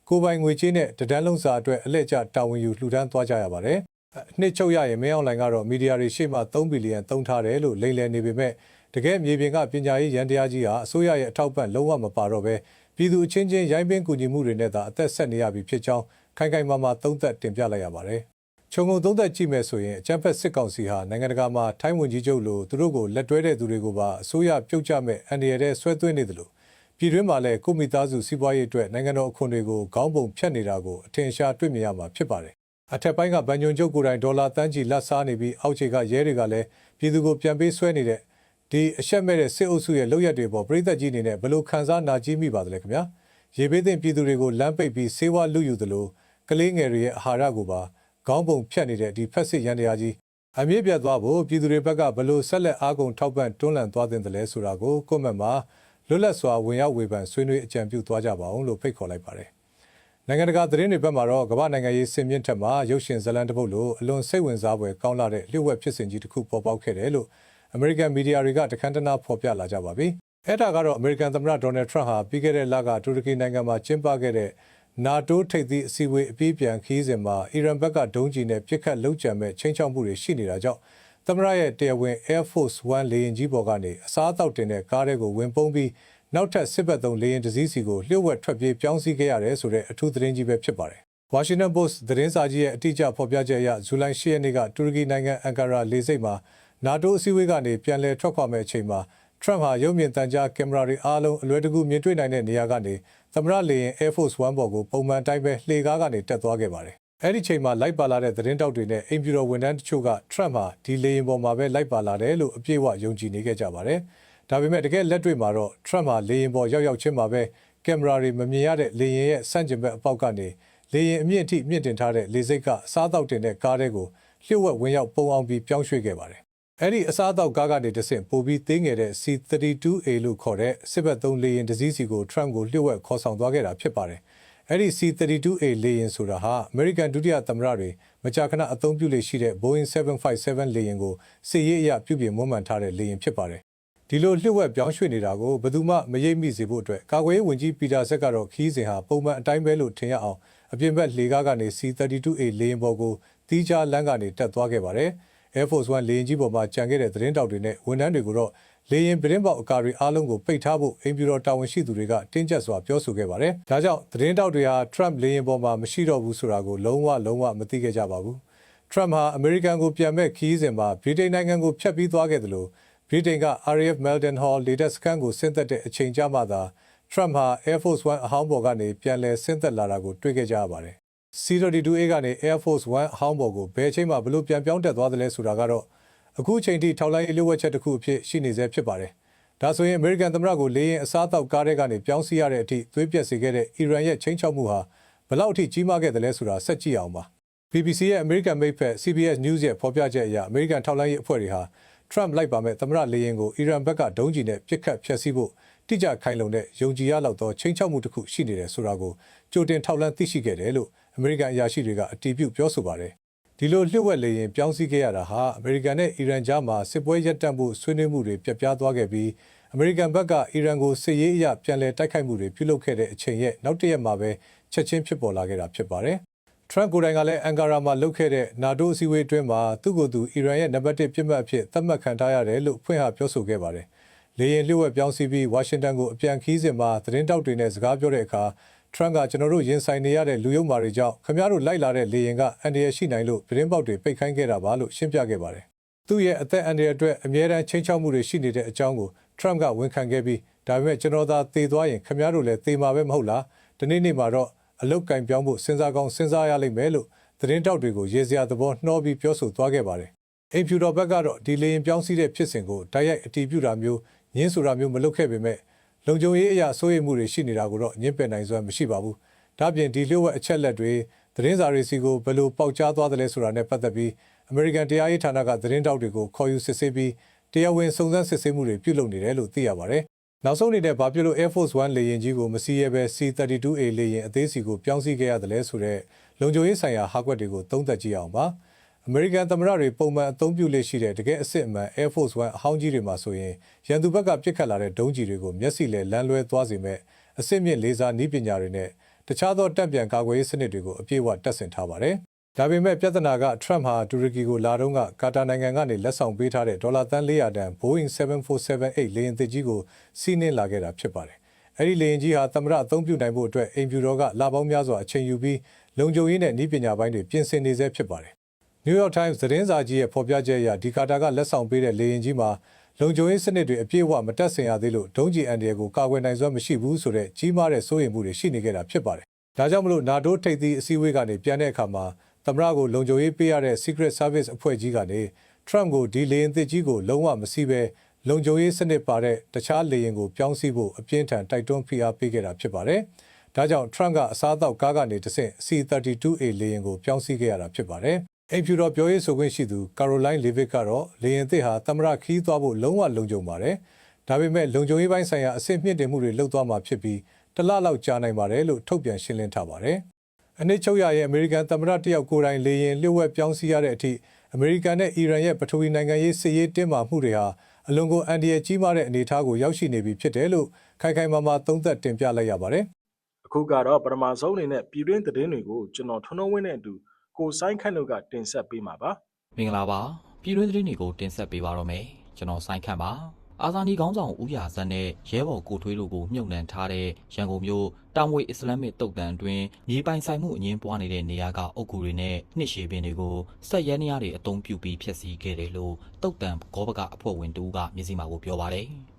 ကိုပိုင်ငွေကြေးနဲ့တဒန်းလုံးစာအတွက်အလှည့်ကျတာဝန်ယူလှူဒန်းသွားကြရပါတယ်။နှစ်ချုပ်ရရင်မင်းအောင်လှိုင်ကတော့မီဒီယာတွေရှေ့မှာ3ဘီလီယံသုံးထားတယ်လို့လိမ်လည်နေပေမဲ့တကယ်မြေပြင်ကပညာရေးရန်တရားကြီးဟာအစိုးရရဲ့အထောက်ပံ့လုံးဝမပါတော့ပဲပြည်သူအချင်းချင်းရိုင်းပင်းကူညီမှုတွေနဲ့သာအသက်ဆက်နေရပြီဖြစ်ကြောင်းခိုင်ခိုင်မာမာသုံးသပ်တင်ပြလိုက်ရပါတယ်။ခြုံငုံသုံးသပ်ကြည့်မယ်ဆိုရင်အကြမ်းဖက်စစ်ကောင်စီဟာနိုင်ငံတကာမှာထိုင်းဝန်ကြီးချုပ်လိုသူတို့ကိုလက်တွဲတဲ့သူတွေကိုပါအစိုးရပြုတ်ကျမဲ့အန်ဒီရတဲ့ဆွဲသွင်းနေတယ်လို့ပြည်တွင်းမှာလည်းကိုမိသားစုစီးပွားရေးအတွက်နိုင်ငံတော်အခွန်တွေကိုခေါင်းပုံဖြတ်နေတာကိုအထင်ရှားတွေ့မြင်ရမှာဖြစ်ပါတယ်။အထက်ပိုင်းကဗန်ညွန်ချုပ်ကိုယ်တိုင်ဒေါ်လာတန်းချီလက်စားနေပြီးအောက်ခြေကရဲတွေကလည်းပြည်သူကိုပြန်ပေးဆွဲနေတဲ့ဒီအရှက်မဲ့တဲ့စစ်အုပ်စုရဲ့လုပ်ရက်တွေပေါ်ပြည်သက်ကြီးအနေနဲ့ဘယ်လိုခံစားနာကြည့်မိပါသလဲခင်ဗျာ။ရေဘေးသင့်ပြည်သူတွေကိုလမ်းပိတ်ပြီးဆေးဝါးလူယူသလိုကလေးငယ်တွေရဲ့အာဟာရကိုပါခေါင်းပုံဖြတ်နေတဲ့ဒီဖက်စစ်ရန်တရားကြီးအမြင့်ပြတ်သွားဖို့ပြည်သူတွေဘက်ကဘယ်လိုဆက်လက်အားကုန်ထောက်ပံ့တွန်းလှန်သွားသင့်တယ်လဲဆိုတာကိုကွန်မန့်မှာလွတ်လပ်စွာဝင်ရောက်ဝေဖန်ဆွေးနွေးအကြံပြုသွားကြပါအောင်လို့ဖိတ်ခေါ်လိုက်ပါတယ်။နိုင်ငံတကာသတင်းတွေဘက်မှာတော့ကမ္ဘာနိုင်ငံရေးစင်မြင့်ထက်မှာရုပ်ရှင်ဇာတ်လမ်းတစ်ပုဒ်လိုအလွန်စိတ်ဝင်စားဖွယ်ကောင်းလာတဲ့လျှို့ဝှက်ဖြစ်စဉ်ကြီးတစ်ခုပေါ်ပေါက်ခဲ့တယ်လို့အမေရိကန်မီဒီယာတွေကတခမ်းတနာဖော်ပြလာကြပါပြီ။အဲ့ဒါကတော့အမေရိကန်သမ္မတဒေါ်နယ်ထရန့်ဟာပြီးခဲ့တဲ့လကတူရကီနိုင်ငံမှာကျင်းပခဲ့တဲ့NATO ထိပ်သီးအစည်းအဝေးအပြီးပြန်ခီးစဉ်မှာအီရန်ဘက်ကဒုံးကျည်နဲ့ပစ်ခတ်လုပ်ကြံမဲ့ချင်းချောက်မှုတွေရှိနေတာကြောင့်သမ္မတရဲ့တရားဝင် Air Force One လေယာဉ်ကြီးပေါ်ကနေအစားအသောက်တင်တဲ့ကားတွေကိုဝင်ပုန်းပြီးနောက်ထပ်စစ်ဘက်သုံးလေယာဉ်တစ်စီးစီကိုလျှို့ဝှက်ထွက်ပြေးပြောင်းစီးခဲ့ရတယ်ဆိုတဲ့အထူးသတင်းကြီးပဲဖြစ်ပါတယ်။ Washington Post သတင်းစာကြီးရဲ့အတိအကျဖော်ပြချက်အရဇူလိုင်10ရက်နေ့ကတူရကီနိုင်ငံအန်ကာရာလေဆိပ်မှာNATO အစည်းအဝေးကနေပြန်လည်ထွက်ခွာမဲ့အချိန်မှာထရန့်ဟာရုပ်မြင်သံကြားကင်မရာတွေအားလုံးအလွယ်တကူမြင်တွေ့နိုင်တဲ့နေရာကနေသမ္မတလေယာဉ် Air Force One ပေါ်ကိုပုံမှန်တိုင်းပဲလှေကားကနေတက်သွားခဲ့ပါတယ်။အဲ့ဒီချိန်မှာလိုက်ပါလာတဲ့သတင်းတောက်တွေနဲ့အိမ်ဖြူတော်ဝန်ထမ်းတချို့ကထရန့်ဟာဒီလေယာဉ်ပေါ်မှာပဲလိုက်ပါလာတယ်လို့အပြည့်အဝယုံကြည်နေခဲ့ကြပါတယ်။ဒါပေမဲ့တကယ်လက်တွေ့မှာတော့ထရန့်ဟာလေယာဉ်ပေါ်ရောက်ချင်းမှာပဲကင်မရာတွေမမြင်ရတဲ့လေယာဉ်ရဲ့ဆန့်ကျင်ဘက်အပေါက်ကနေလေယာဉ်အမြင့်အထိမြင့်တင်ထားတဲ့လေဆိပ်ကအစားအသောက်တင်တဲ့ကားတွေကိုလျှို့ဝှက်ဝင်ရောက်ပုံအောင်ပြီးပြောင်းရွှေ့ခဲ့ပါတယ်။အဲ့ဒီအစားအသောက်ကားကနေတဆင့်ပိုပြီးသေးငယ်တဲ့ C-32A လို့ခေါ်တဲ့စစ်ဘက်သုံးလေယာဉ်တစ်စီးစီကိုထရန့်ကိုလျှို့ဝှက်ခေါ်ဆောင်သွားခဲ့တာဖြစ်ပါတယ်။အဲ့ဒီ C-32A လေယာဉ်ဆိုတာဟာအမေရိကန်ဒုတိယသမ္မတတွေမကြာခဏအသုံးပြုလေရှိတဲ့ Boeing 757 လေယာဉ်ကိုစစ်ရေးအရပြုပြင်မွမ်းမံထားတဲ့လေယာဉ်ဖြစ်ပါတယ်။ဒီလိုလျှို့ဝှက်ပြောင်းရွှေ့နေတာကိုဘယ်သူမှမရိပ်မိစေဖို့အတွက်ကာကွယ်ရေးဝန်ကြီးပီတာဆက်ကတော့ခီးစဉ်ဟာပုံမှန်အတိုင်းပဲလို့ထင်ရအောင်အပြင်ဘက်လေကားကနေ C-32A လေယာဉ်ပေါ်ကိုတီးခြားလမ်းကနေတက်သွားခဲ့ပါတယ်။ Air Force One လေယာဉ်ကြီးပေါ်မှာကြံခဲ့တဲ့သတင်းတောက်တွေနဲ့ဝန်ထမ်းတွေကိုတော့လေယာဉ်ပရင်ပေါက်အကာတွေအားလုံးကိုပိတ်ထားဖို့အိမ်ဖြူတော်တာဝန်ရှိသူတွေကတင်းကျပ်စွာပြောဆိုခဲ့ပါတယ်။ဒါကြောင့်သတင်းတောက်တွေဟာ Trump လေယာဉ်ပေါ်မှာမရှိတော့ဘူးဆိုတာကိုလုံးဝမသိခဲ့ကြပါဘူး။ Trump ဟာအမေရိကန်ကိုပြန်မဲ့ခီးစဉ်မှာဗြိတိန်နိုင်ငံကိုဖျက်ပြီးသွားခဲ့တယ်လို့ဗြိတိန်က RAF Malden Hall လေတပ်စခန်းကိုဆင်းသက်တဲ့အချိန်ကြာမှသာ Trump ဟာ Air Force One အဟောင်းပေါ်ကနေပြန်လည်ဆင်းသက်လာတာကိုတွေ့ခဲ့ကြရပါတယ်။ C-32A ကနေ Air Force One အဟောင်းပေါ်ကိုဘယ်အချိန်မှဘလို့ပြန်ပြောင်းတက်သွားသလဲဆိုတာကတော့အခုချိန်ထိထောက်လိုင်းအလျှို့ဝှက်ချက်တစ်ခုအဖြစ်ရှိနေစေဖြစ်ပါတယ်။ဒါဆိုရင်အမေရိကန်သမ္မတကိုလေယာဉ်အစားအသောက်ကားတွေကနေပြောင်းစီရတဲ့အထိသွေးပြက်စေခဲ့တဲ့အီရန်ရဲ့ချိန်ချောက်မှုဟာဘယ်လောက်အထိကြီးမားခဲ့သလဲဆိုတာဆက်ကြည့်အောင်ပါ။ BBC ရဲ့ American မိတ်ဖက် CBS News ရဲ့ဖော်ပြချက်အရအမေရိကန်ထောက်လိုင်းရေးအဖွဲ့တွေဟာ Trump လိုက်ပါမဲ့သမ္မတလေယာဉ်ကိုအီရန်ဘက်ကဒုံးကျည်နဲ့ပစ်ခတ်ဖျက်ဆီးဖို့တိကျခိုင်လုံတဲ့ယုံကြည်ရလောက်သောချိန်ချောက်မှုတစ်ခုရှိနေတယ်ဆိုတာကိုကြိုတင်ထောက်လှမ်းသိရှိခဲ့တယ်လို့အမေရိကန်အရာရှိတွေကအတည်ပြုပြောဆိုပါတယ်။ဒီလိုလျှို့ဝှက်လေယာဉ်ပြောင်းစီခဲ့ရတာဟာအမေရိကန်နဲ့အီရန်ကြားမှာစစ်ပွဲရပ်တန့်မှုဆွေးနွေးမှုတွေပြတ်ပြားသွားခဲ့ပြီးအမေရိကန်ဘက်ကအီရန်ကိုစစ်ရေးအရပြန်လည်တိုက်ခိုက်မှုတွေပြုလုပ်ခဲ့တဲ့အချိန်ရဲ့နောက်တစ်ရက်မှာပဲချက်ချင်းဖြစ်ပေါ်လာခဲ့တာဖြစ်ပါတယ်။ Trump ကိုယ်တိုင်ကလည်းအန်ကာရာမှာလုပ်ခဲ့တဲ့ NATO အစည်းအဝေးအတွင်းမှာသူ့ကိုယ်သူအီရန်ရဲ့နံပါတ်1ပြစ်မှတ်အဖြစ်သတ်မှတ်ခံထားရတယ်လို့ဖွင့်ဟပြောဆိုခဲ့ပါတယ်။လေယာဉ်လျှို့ဝှက်ပြောင်းစီပြီးဝါရှင်တန်ကိုအပြန်ခီးစဉ်မှာသတင်းတောက်တွေနဲ့စကားပြောတဲ့အခါ Trump ကကျွန်တော်တို့ရင်ဆိုင်နေရတဲ့လူယုံမာတွေကြောင့်ခင်ဗျားတို့လိုက်လာတဲ့လေယာဉ်ကအန္တရာယ်ရှိနိုင်လို့သတင်းပေါက်တွေပိတ်ခိုင်းခဲ့တာပါလို့ရှင်းပြခဲ့ပါတယ်။သူ့ရဲ့အသက်အန္တရာယ်အတွက်အမြဲတမ်းချိန်ချောက်မှုတွေရှိနေတဲ့အကြောင်းကို Trump ကဝန်ခံခဲ့ပြီးဒါပေမဲ့ကျွန်တော်သာသေသွားရင်ခင်ဗျားတို့လည်းသေမှာပဲမဟုတ်လား။ဒီနေ့မှာတော့အလုတ်ကင်ပြောင်းဖို့စဉ်းစားကောင်းစဉ်းစားရလိမ့်မယ်လို့သတင်းတောက်တွေကိုရေစရာသဘောနှောပြီးပြောဆိုသွားခဲ့ပါတယ်။အိမ်ဖြူတော်ဘက်ကတော့ဒီလေရင်ပြောင်းစီးတဲ့ဖြစ်စဉ်ကိုတိုက်ရိုက်အတည်ပြုတာမျိုးညှင်းဆိုတာမျိုးမလုပ်ခဲ့ပေမဲ့လုံခြုံရေးအရာစိုးရိမ်မှုတွေရှိနေတာကိုတော့ညှင်းပယ်နိုင်စွမ်းမရှိပါဘူး။ဒါပြင်ဒီလျှို့ဝှက်အချက်လက်တွေသတင်းစာတွေစီကိုဘယ်လိုပေါက်ကြားသွားတယ်လဲဆိုတာနဲ့ပတ်သက်ပြီးအမေရိကန်တရားရေးဌာနကသတင်းတောက်တွေကိုခေါ်ယူစစ်ဆေးပြီးတရားဝင်စုံစမ်းစစ်ဆေးမှုတွေပြုလုပ်နေတယ်လို့သိရပါတယ်။နောက်ဆုံးအနေနဲ့ဘာဖြစ်လို့ Air Force One လေယာဉ်ကြီးကိုမစီးရဲပဲ C-32A လေယာဉ်အသေးစီကိုပြောင်းစီခဲ့ရတယ်လဲဆိုတဲ့လုံခြုံရေးဆိုင်ရာဟာကွက်တွေကိုသုံးသပ်ကြည့်အောင်ပါ။ အမေရိကန်သမ္မတတွေပုံမှန်အသုံးပြုလေ့ရှိတဲ့တကယ်အစ်စ်အမှန် Air Force One အဟောင်းကြီးတွေမှာဆိုရင်ရန်သူဘက်ကပစ်ခတ်လာတဲ့ဒုံးကျည်တွေကိုမျက်စိလဲလမ်းလွဲသွားစေမဲ့အစစ်မြင့်လေဆာနည်းပညာတွေနဲ့တခြားသောတပ်ပြန်ကာကွယ်ရေးစနစ်တွေကိုအပြည့်အဝတပ်ဆင်ထားပါတယ်။ဒါပေမဲ့ပြဿနာက Trump ဟာတူရကီကိုလာတော့ကကာတာနိုင်ငံကနေလက်ဆောင်ပေးထားတဲ့ဒေါ်လာသန်း400တန် Boeing 747-8လေယာဉ်သစ်ကြီးကိုစီးနင်းလာခဲ့တာဖြစ်ပါတယ်။အဲဒီလေယာဉ်ကြီးဟာသမ္မတအသုံးပြုနိုင်ဖို့အတွက်အိမ်ဖြူတော်ကလာပေါင်းများစွာအချိန်ယူပြီးလုံခြုံရေးနဲ့နည်းပညာပိုင်းတွေပြင်ဆင်နေဆဲဖြစ်ပါတယ်။ New York Times သတင်းစာကြီးရဲ့ဖော်ပြချက်အရဒီကာတာကလက်ဆောင်ပေးတဲ့လေယာဉ်ကြီးမှာလုံခြုံရေးစနစ်တွေအပြည့်အဝမတက်ဆင်ရသေးလို့ဒုံးကျည်အန္တရာယ်ကိုကာကွယ်နိုင်စွမ်းမရှိဘူးဆိုတဲ့ကြီးမားတဲ့စိုးရိမ်မှုတွေရှိနေကြတာဖြစ်ပါတယ်။ဒါကြောင့်မလို့ NATO ထိပ်သီးအစည်းအဝေးကနေပြန်တဲ့အခါမှာသမ္မတကိုလုံခြုံရေးပေးရတဲ့ Secret Service အဖွဲ့ကြီးကနေ Trump ကိုဒီလေယာဉ်သစ်ကြီးကိုလုံးဝမစီးပဲလုံခြုံရေးစနစ်ပါတဲ့တခြားလေယာဉ်ကိုပြောင်းစီးဖို့အပြင်းထန်တိုက်တွန်းဖိအားပေးခဲ့တာဖြစ်ပါတယ်။ဒါကြောင့် Trump ကအစားအသောက်ကားကနေတဆင့် C-32A လေယာဉ်ကိုပြောင်းစီးခဲ့ရတာဖြစ်ပါတယ်။အိမ်ဖြူတော်ပြောရေးဆိုခွင့်ရှိသူ Caroline Leavitt ကတော့လေယာဉ်သစ်ဟာသမ္မတခီးသွားဖို့လုံးဝလုံခြုံပါတယ်။ဒါပေမဲ့လုံခြုံရေးပိုင်းဆိုင်ရာအဆင့်မြင့်တင်မှုတွေလုပ်သွားမှာဖြစ်ပြီးတစ်လလောက်ကြာနိုင်ပါတယ်လို့ထုတ်ပြန်ရှင်းလင်းထားပါတယ်။အနည်းချုပ်ရရဲ့အမေရိကန်သမ္မတတယောက်ကိုယ်တိုင်လေယာဉ်လျှို့ဝှက်ပြောင်းစီးရတဲ့အထိအမေရိကန်နဲ့အီရန်ရဲ့ပထဝီနိုင်ငံရေးစစ်ရေးတင်းမာမှုတွေဟာအလွန်ကိုအန္တရာယ်ကြီးမားတဲ့အနေအထားကိုရောက်ရှိနေပြီဖြစ်တယ်လို့ခိုင်ခိုင်မာမာသုံးသပ်တင်ပြလိုက်ရပါတယ်။အခုကတော့ပထမဆုံးအနေနဲ့ပြည်တွင်းသတင်းတွေကိုကျွန်တော်ထွန်းထွန်းဝင်းနဲ့အတူကိုစိုင်းခန့်တို့ကတင်ဆက်ပေးမှာပါ။မင်္ဂလာပါ။ပြည်တွင်းသတင်းတွေကိုတင်ဆက်ပေးပါတော့မယ်။ကျွန်တော်စိုင်းခန့်ပါ။အာဇာနည်ခေါင်းဆောင်ဦးရာဇတ်နဲ့ရဲဘော်ကိုထွေးတို့ကိုမြုပ်နှံထားတဲ့ရန်ကုန်မြို့တာမွေအစ္စလာမစ်တုတ်တန်အတွင်းမြေပိုင်ဆိုင်မှုအငင်းပွားနေတဲ့နေရာကအုပ်ကူတွေနဲ့နှစ်ရှည်ပင်တွေကိုစက်ရဲနေရတွေအုံပြုပြီးဖျက်ဆီးခဲ့တယ်လို့တုတ်တန်ဂောဘကအဖွဲ့ဝင်တူကမျက်စိမှကိုပြောပါတယ်။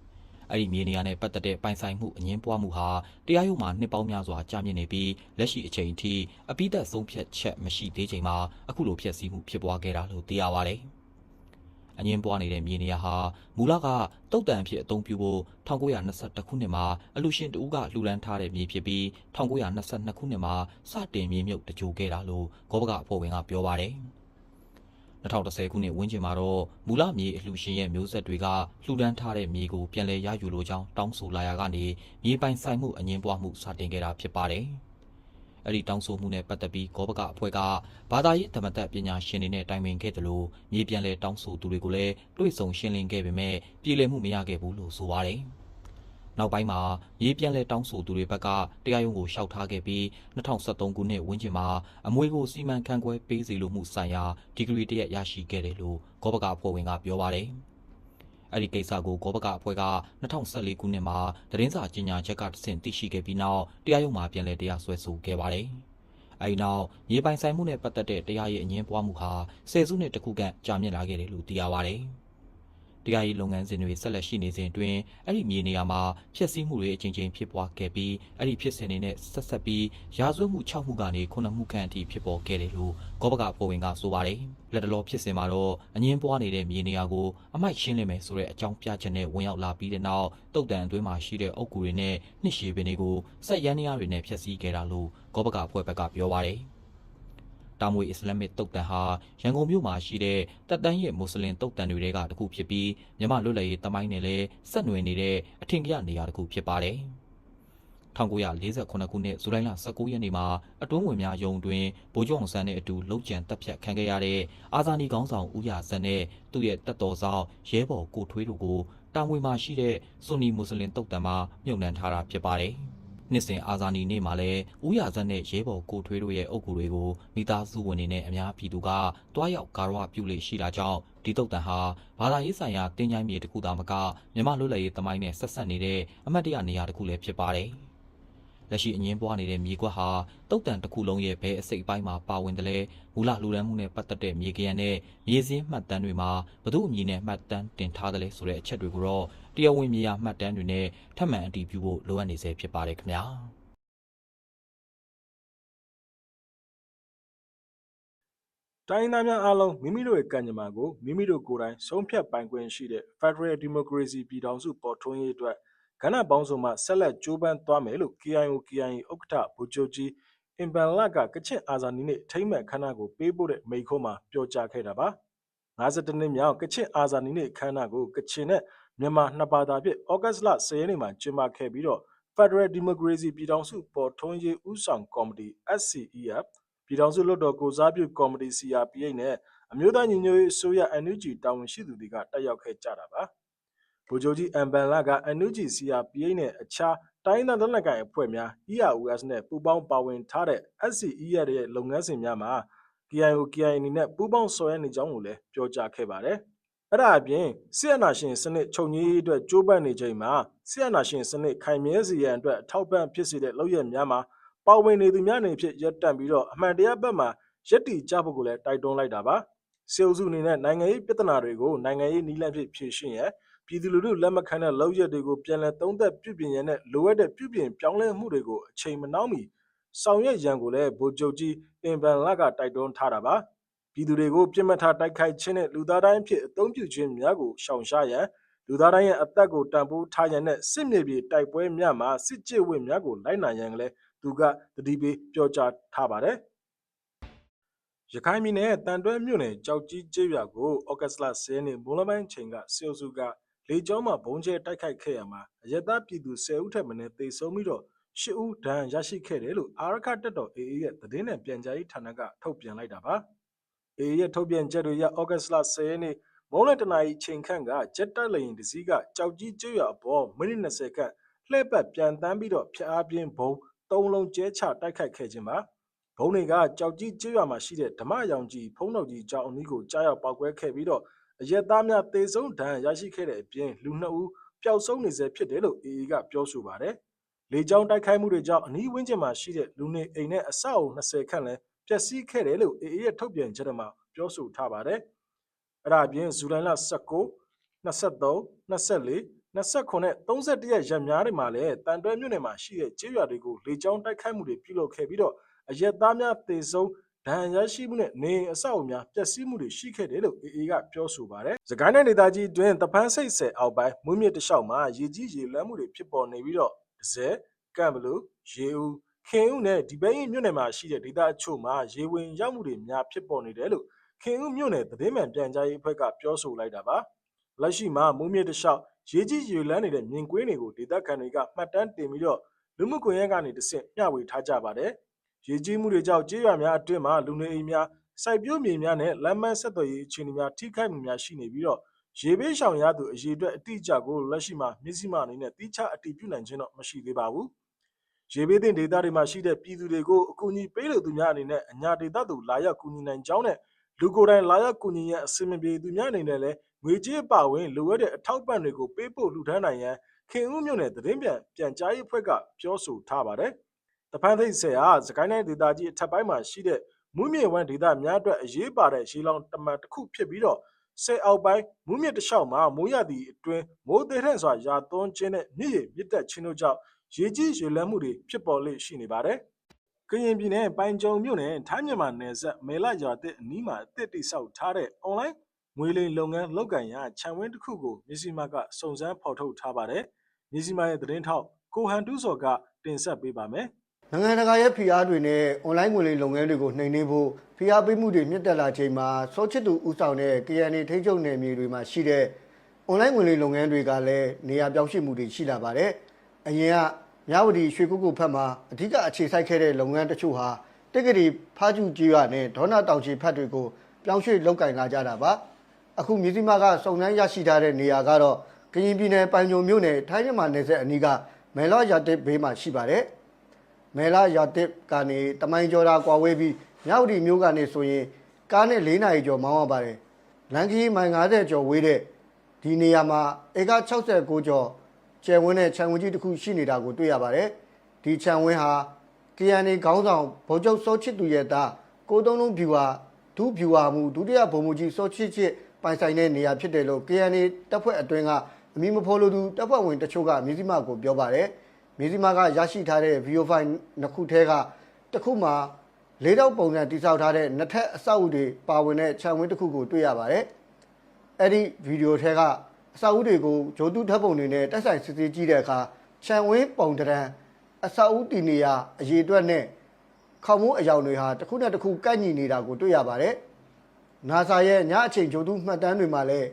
အဲ့ဒီမြေနေရာနဲ့ပတ်သက်တဲ့ပိုင်ဆိုင်မှုအငင်းပွားမှုဟာတရားရုံးမှာနှစ်ပေါင်းများစွာကြာမြင့်နေပြီးလက်ရှိအချိန်အထိအပိသက်ဆုံးဖြတ်ချက်မရှိသေးချိန်မှာအခုလိုဖျက်ဆီးမှုဖြစ်ပွားခဲ့တာလို့သိရပါတယ်။အငင်းပွားနေတဲ့မြေနေရာဟာမူလကတုတ်တန်ဖြစ်အသုံးပြုဖို့1922ခုနှစ်မှာအလူရှင်တဦးကလှူဒန်းထားတဲ့မြေဖြစ်ပြီး1922ခုနှစ်မှာစတင်မြေမြုပ်တကြိုခဲ့တာလို့ဂောဘကအဖွဲ့ဝင်ကပြောပါတယ်။2010ခုနှစ်ဝန်းကျင်မှာတော့မူလမြေအလှူရှင်ရဲ့မျိုးဆက်တွေကလှူဒန်းထားတဲ့မြေကိုပြန်လည်ရယူလိုကြောင်းတောင်းဆိုလာရာကနေမြေပိုင်ဆိုင်မှုအငင်းပွားမှုစတင်ခဲ့တာဖြစ်ပါတယ်။အဲ့ဒီတောင်းဆိုမှုနဲ့ပတ်သက်ပြီးဂောဘကအဖွဲ့ကဘာသာရေးဓမ္မသက်ပညာရှင်တွေနဲ့တိုင်ပင်ခဲ့တယ်လို့မြေပြန်လဲတောင်းဆိုသူတွေကိုလည်းတွေ့ဆုံရှင်းလင်းခဲ့ပေမဲ့ပြည်လည်မှုမရခဲ့ဘူးလို့ဆိုပါတယ်။နောက်ပိုင်းမှာမြေပြန်လဲတောင်းဆိုသူတွေဘက်ကတရားရုံးကိုလျှောက်ထားခဲ့ပြီး2013ခုနှစ်ဝန်းကျင်မှာအမွေကိုစီမံခန့်ခွဲပေးစီလိုမှုဆိုင်ရာဒီဂရီတရက်ရရှိခဲ့တယ်လို့ဂောဘကအဖွဲ့ဝင်ကပြောပါတယ်။အဲ့ဒီကိစ္စကိုဂောဘကအဖွဲ့က2014ခုနှစ်မှာသတင်းစာကြေညာချက်ကတဆင့်သိရှိခဲ့ပြီးနောက်တရားရုံးမှာပြန်လည်တရားစွဲဆိုခဲ့ပါတယ်။အဲဒီနောက်မြေပိုင်ဆိုင်မှုနဲ့ပတ်သက်တဲ့တရားရေးအငင်းပွားမှုဟာဆယ်စုနှစ်တခုခန့်ကြာမြင့်လာခဲ့တယ်လို့သိရပါတယ်။ တရားရေးလုပ်ငန်းစဉ်တွေဆက်လက်ရှိနေစဉ်အတွင်းအဲ့ဒီမြေနေရာမှာဖျက်ဆီးမှုတွေအကြိမ်ကြိမ်ဖြစ်ပွားခဲ့ပြီးအဲ့ဒီဖြစ်စဉ်တွေနဲ့ဆက်ဆက်ပြီးရာဇဝတ်မှု6မှုကနေ9မှုခန့်အထိဖြစ်ပေါ်ခဲ့တယ်လို့ကောပကပေါ်ဝင်ကဆိုပါတယ်လက်တလောဖြစ်စဉ်မှာတော့အငင်းပွားနေတဲ့မြေနေရာကိုအမိုက်ရှင်းလင်းမယ်ဆိုတဲ့အကြောင်းပြချက်နဲ့ဝင်ရောက်လာပြီးတဲ့နောက်တုတ်တန်အတွင်းမှာရှိတဲ့အုပ်ကူတွေနဲ့နှစ်ရှည်ပင်တွေကိုစက်ရန်နေရတွေနဲ့ဖျက်ဆီးခဲ့တာလို့ကောပကအဖွဲ့ဘက်ကပြောပါတယ်တာမွေအစ္စလာမစ်တုတ်တန်ဟာရန်ကုန်မြို့မှာရှိတဲ့တပ်တန်းရဲ့မွတ်စလင်တုတ်တန်တွေကတစ်ခုဖြစ်ပြီးမြန်မာလွတ်လပ်ရေးတမိုင်းနဲ့လည်းဆက်နွယ်နေတဲ့အထင်ကရနေရာတစ်ခုဖြစ်ပါတယ်1948ခုနှစ်ဇူလိုင်လ19ရက်နေ့မှာအတွင်းဝင်များယုံတွင်ဗိုလ်ချုပ်အောင်ဆန်းနဲ့အတူလှုပ်ကြံတပ်ဖြတ်ခံခဲ့ရတဲ့အာဇာနည်ခေါင်းဆောင်ဦးရဇက်နဲ့သူ့ရဲ့တပ်တော်ဆောင်ရဲဘော်ကိုထွေးတို့ကိုတာမွေမှာရှိတဲ့ဆွန်နီမွတ်စလင်တုတ်တန်မှာမြုပ်နှံထားတာဖြစ်ပါတယ်နှစ်စဉ်အာဇာနည်နေ့မှာလည်းဦးရဇက်နဲ့ရဲဘော်ကိုထွေးတို့ရဲ့အုပ်ကူတွေကိုမိသားစုဝင်တွေနဲ့အများပြည်သူကတွားရောက်ကာရဝပြုလေရှိတာကြောင့်ဒီတုတ်တန်ဟာဘာသာရေးဆိုင်ရာတင်းချိုင်းမြေတစ်ခုသာမကမြန်မာလွတ်လပ်ရေးတမိုင်းနဲ့ဆက်ဆက်နေတဲ့အမတ်တရနေရာတစ်ခုလည်းဖြစ်ပါတယ်လက်ရှိအငင်းပွားနေတဲ့မြေကွက်ဟာတုတ်တန်တစ်ခုလုံးရဲ့ဘဲအစိတ်ပိုင်းမှာပါဝင်တယ်လေမူလလူရန်မှုနဲ့ပတ်သက်တဲ့မြေကရန်နဲ့မြေစင်းမှတ်တမ်းတွေမှာဘသူ့အမည်နဲ့မှတ်တမ်းတင်ထားတယ်လေဆိုတဲ့အချက်တွေကိုတော့တရားဝင်မြေယာမှတ်တမ်းတွေနဲ့ထပ်မံအတည်ပြုဖို့လိုအပ်နေစေဖြစ်ပါတယ်ခင်ဗျာတိုင်းသားများအားလုံးမိမိတို့ရဲ့ကံကြမ္မာကိုမိမိတို့ကိုယ်တိုင်ဆုံးဖြတ်ပိုင်ခွင့်ရှိတဲ့ Federal Democracy ပြည်ထောင်စုပေါ်ထွန်းရေးအတွက်ကဏ္ဍပေါင်းစုံမှဆက်လက်ကြိုးပမ်းသွားမယ်လို့ KIO/KIA ဥက္ကဋ္ဌဗိုလ်ချုပ်ကြီးအင်ဘန်လကကချင်အာဇာနည်နေ့ထိမ့်မှတ်ခမ်းနားကိုပေးပို့တဲ့မိန့်ခွန်းမှာပြောကြားခဲ့တာပါ52နှစ်မြောက်ကချင်အာဇာနည်နေ့ခမ်းနားကိုကချင်နဲ့မြန်မာနှစ်ဘာသာဖြင့်ဩဂတ်လ10ရက်နေ့မှာကျင်းပခဲ့ပြီးတော့ Federal Democracy ပြည်ထောင်စုပေါ်ထွန်းရေးဦးဆောင်ကော်မတီ SCEF ပြည်ထောင်စုလွှတ်တော်ကိုစားပြုကော်မတီ CRPH နဲ့အမျိုးသားညီညွတ်ရေးအစိုးရ NUG တာဝန်ရှိသူတွေကတက်ရောက်ခဲ့ကြတာပါဗိုလ်ချုပ်ကြီးအမ်ဘန်လက NUG CRPH နဲ့အခြားတိုင်းဒေသလက်ကိုင်အဖွဲ့များ EROS နဲ့ပူးပေါင်းပါဝင်ထားတဲ့ SCE ရဲ့လုပ်ငန်းစဉ်များမှာ KIO/KIA အနေနဲ့ပူးပေါင်းဆောင်ရွက်နေကြောင်းကိုလည်းပြောကြားခဲ့ပါတယ်။အဲ့ဒါအပြင်ဆီယနာရှင်စနစ်ချုပ်ငြိမ်းရေးအတွက်ကြိုးပမ်းနေချိန်မှာဆီယနာရှင်စနစ်ခိုင်မြဲစေရန်အတွက်အထောက်ပံ့ဖြစ်စေတဲ့လုပ်ရများမှာပါဝင်နေသူများအနေဖြင့်ရပ်တန့်ပြီးတော့အမှန်တရားဘက်မှာရပ်တည်ကြဖို့ကိုလည်းတိုက်တွန်းလိုက်တာပါ။စေအုပ်စုအနေနဲ့နိုင်ငံရေးပြဿနာတွေကိုနိုင်ငံရေးနည်းလမ်းဖြင့်ဖြေရှင်းရန်ပြည်သူလူထုလက်မခံတဲ့လောက်ရက်တွေကိုပြန်လည်သုံးသပ်ပြုပြင်ရန်နဲ့လိုအပ်တဲ့ပြုပြင်ပြောင်းလဲမှုတွေကိုအချိန်မနှောင်းမီဆောင်ရွက်ရန်ကိုလည်းဗိုလ်ချုပ်ကြီးအင်ဘန်လကတိုက်တွန်းထားတာပါပြည်သူတွေကိုပြစ်မှတ်ထားတိုက်ခိုက်ခြင်းနဲ့လူသားတိုင်းဖြစ်အသုံးပြုခြင်းများကိုရှောင်ရှားရန်လူသားတိုင်းရဲ့အသက်ကိုတန်ဖိုးထားရန်နဲ့စစ်မြေပြင်တိုက်ပွဲများမှာစစ်ကြေဝတ်များကိုလိုက်နိုင်ရန်လည်းသူကတတိပေးပြောကြားထားပါတယ်ရခိုင်ပြည်နယ်တန်တွဲမြို့နယ်ကြောက်ကြီးကျေးရွာကိုဩဂတ်လ10ရက်နေ့မိုးလပိုင်းချိန်ကစေအုပ်စုကလေကြောင်းမှဘုံကျဲတိုက်ခိုက်ခဲ့ရမှာအရက်သားပြည်သူ10ဦးထက်မနည်းသေဆုံးပြီးတော့10ဦးဒဏ်ရရှိခဲ့တယ်လို့အာရခတပ်တော် AA ရဲ့သတင်းနဲ့ပြန်ကြားရေးဌာနကထုတ်ပြန်လိုက်တာပါ AA ရဲ့ထုတ်ပြန်ချက်တွေရဩဂတ်လ10ရက်နေ့မုံးလတနာရီချိန်ခန့်ကဂျက်တိုက်လေယာဉ်တစ်စီးကကြောက်ကြီးကျွော်အပေါ်မိနစ်20ခန့်လှည့်ပတ်ပြန်တန်းပြီးတော့ဖျက်အားပြင်းဘုံ3လုံးကျဲချတိုက်ခိုက်ခဲ့ခြင်းပါဘုံတွေကကြောက်ကြီးကျွော်မှာရှိတဲ့ဓမ္မရောင်ကြီးဖုံးတော်ကြီးကျောင်းအနီးကိုကြားရောက်ပောက်ကွဲခဲ့ပြီးတော့အရက်သားများသေဆုံးဒဏ်ရရှိခဲ့တဲ့အပြင်လူ2ဦးပျောက်ဆုံးနေဆဲဖြစ်တယ်လို့ AA ကပြောဆိုပါတယ်လေကြောင်းတိုက်ခိုက်မှုတွေကြောင့်အနီးဝန်းကျင်မှာရှိတဲ့လူနေအိမ်နဲ့အဆောက်အုံ20ခန့်လည်းပျက်စီးခဲ့တယ်လို့ AA ရဲ့ထုတ်ပြန်ချက်ထဲမှာပြောဆိုထားပါတယ်။အဲ့ဒါအပြင်ဇူလိုင်လ19 23 24 29နဲ့31ရက်ရက်များတွေမှာလည်းတန်တွဲမြို့နယ်မှာရှိတဲ့ကျေးရွာတွေကိုလေကြောင်းတိုက်ခိုက်မှုတွေပြုလုပ်ခဲ့ပြီးတော့အရက်သားများသေဆုံးဒဏ်ရာရှိမှုနဲ့နေအဆောက်အအုံများပျက်စီးမှုတွေရှိခဲ့တယ်လို့ AA ကပြောဆိုပါတယ်။စကိုင်းတိုင်းဒေသကြီးအတွင်းတပန်းစိတ်ဆယ်အောက်ပိုင်းမွေးမြစ်တလျှောက်မှာရေကြီးရေလွှမ်းမှုတွေဖြစ်ပေါ်နေပြီးတော့ဒဇယ်ကံဘလူရေဦးခင်ဦးနဲ့ဒီပဲရင်မြို့နယ်မှာရှိတဲ့ဒေသအချို့မှာရေဝင်ရောက်မှုတွေများဖြစ်ပေါ်နေတယ်လို့ခင်ဦးမြို့နယ်သတင်းမှန်ပြန်ကြားရေးအဖွဲ့ကပြောဆိုလိုက်တာပါလက်ရှိမှာမုံမြစ်တလျှောက်ရေကြီးရေလန်းနေတဲ့မြင်ကွင်းတွေကိုဒေသခံတွေကမှတ်တမ်းတင်ပြီးတော့လူမှုကွန်ရက်ကနေတဆင့်မျှဝေထားကြပါတယ်ရေကြီးမှုတွေကြောင့်ကျေးရွာများအတွင်းမှာလူနေအိမ်များစိုက်ပျိုးမြေများနဲ့လမ်းမဆက်သွယ်ရေးအခြေအနေများထိခိုက်မှုများရှိနေပြီးတော့ရေဘေးရှောင်ရသူအရေအတွက်အတိအကျကိုလက်ရှိမှာမြစ်စီမအနေနဲ့တိကျအတည်ပြုနိုင်ခြင်းတော့မရှိသေးပါဘူးရေဘေးသင့်ဒေသတွေမှာရှိတဲ့ပြည်သူတွေကိုအကူအညီပေးလို့သူများအနေနဲ့အညာဒေသသူလာရောက်ကူညီနိုင်ကြောင်းနဲ့လူကိုယ်တိုင်လာရောက်ကူညီရန်အစီအမံပြေသူများအနေနဲ့လည်းငွေကြေးပါဝင်လိုအပ်တဲ့အထောက်ပံ့တွေကိုပေးပို့လှူဒါန်းနိုင်ရန်ခင်ဦးမြို့နယ်သတင်းပြန်ကြားရေးအဖွဲ့ကပြောဆိုထားပါတယ်။တပန်းသိပ်ဆယ်ဟာစကိုင်းတိုင်းဒေသကြီးအထက်ပိုင်းမှာရှိတဲ့မွေးမြစ်ဝမ်းဒေသများအတွက်အရေးပါတဲ့ရေလောင်တမန်တစ်ခုဖြစ်ပြီးတော့ စစ်အောက်ပိုင်းမူးမြစ်တစ်လျှောက်မှာမိုးရသည့်အတွင်းမိုးသေးထန်စွာရာသွန်းခြင်းနဲ့မြစ်ရေမြစ်တက်ခြင်းတို့ကြောင့်ရေကြီးရေလွှမ်းမှုတွေဖြစ်ပေါ်လေ့ရှိနေပါတယ်။ကရင်ပြည်နယ်ပိုင်ကြုံမြို့နယ်ထိုင်းမြန်မာနယ်စပ်မဲလရွာတဲ့အနီးမှာအသစ်တိဆောက်ထားတဲ့ online ငွေလိမ်လုပ်ငန်းလုပ်ကိုင်ရာခြံဝင်းတစ်ခုကိုမြစီမာကစုံစမ်းဖော်ထုတ်ထားပါတယ်။မြစီမာရဲ့သတင်းထောက်ကိုဟန်တူးစော်ကတင်ဆက်ပေးပါမယ်။ နိုင်ငံတကာရဲ့ဖိအားတွေနဲ့အွန်လိုင်းငွေလိမ်လုပ်ငန်းတွေကိုနှိမ်နင်းဖို့ဖိအားပေးမှုတွေမြင့်တက်လာချိန်မှာစောချစ်သူဦးဆောင်တဲ့ KNA ထိန်းချုပ်နယ်မြေတွေမှာရှိတဲ့အွန်လိုင်းငွေလိမ်လုပ်ငန်းတွေကလည်းနေရာပြောင်းရွှေ့မှုတွေရှိလာပါတယ်။အရင်ကမြဝတီရွှေကုက္ကိုဖက်မှာအဓိကအခြေစိုက်ခဲ့တဲ့လုပ်ငန်းတချို့ဟာတက္ကသိဖားကျူကြီးရွာနဲ့ဒေါနာတောင်ချီဖက်တွေကိုပြောင်းရွှေ့လုပ်ကင်လာကြတာပါ။အခုမြစီမာကစုံစမ်းရရှိထားတဲ့နေရာကတော့ကရင်ပြည်နယ်ပိုင်ကြုံမြို့နယ်ထိုင်းမြန်မာနယ်စပ်အနီးကမဲလောရာတစ်ဘေးမှာရှိပါတယ်။မဲလာရာတစ်ကနေတမိုင်ကျော်တာကွာဝေးပြီးမြောက်ဒီမြို့ကနေဆိုရင်ကားနဲ့4နာရီကျော်မောင်းရပါတယ်လန်ကီမိုင်90ကျော်ဝေးတဲ့ဒီနေရာမှာဧက69ကျော်ကျယ်ဝန်းတဲ့ခြံဝန်းကြီးတစ်ခုရှိနေတာကိုတွေ့ရပါတယ်ဒီခြံဝန်းဟာ KNA ခေါင်းဆောင်ဗိုလ်ချုပ်စောချစ်သူရဲ့သားကိုသုံးလုံးဗျူဟာဒုဗျူဟာမှုဒုတိယဗိုလ်မှူးကြီးစောချစ်ချစ်ပိုင်ဆိုင်တဲ့နေရာဖြစ်တယ်လို့ KNA တပ်ဖွဲ့အတွင်းကအမည်မဖော်လိုသူတပ်ဖွဲ့ဝင်တချို့ကမြစည်းမကိုပြောပါတယ်မြစည်းမကရရှိထားတဲ့ VO file နှစ်ခုထဲကတစ်ခုမှာ၄တောက်ပုံစံတိစောက်ထားတဲ့နှစ်ထပ်အဆောက်အဦတွေပါဝင်တဲ့ခြံဝင်းတစ်ခုကိုတွေ့ရပါတယ်အဲ့ဒီဗီဒီယိုထဲကအဆောက်အဦတွေကိုဂျိုတုဓာတ်ပုံတွေနဲ့တိုက်ဆိုင်စစ်ဆေးကြည့်တဲ့အခါခြံဝင်းပုံတရံအဆောက်အဦတည်နေရာအရေးအတွက်နဲ့ခေါမိုးအယောင်တွေဟာတစ်ခုနဲ့တစ်ခုကန့်ညီနေတာကိုတွေ့ရပါတယ်။ NASA ရဲ့ညအချိန်ဂျိုတုမှတ်တမ်းတွေမှာလည်း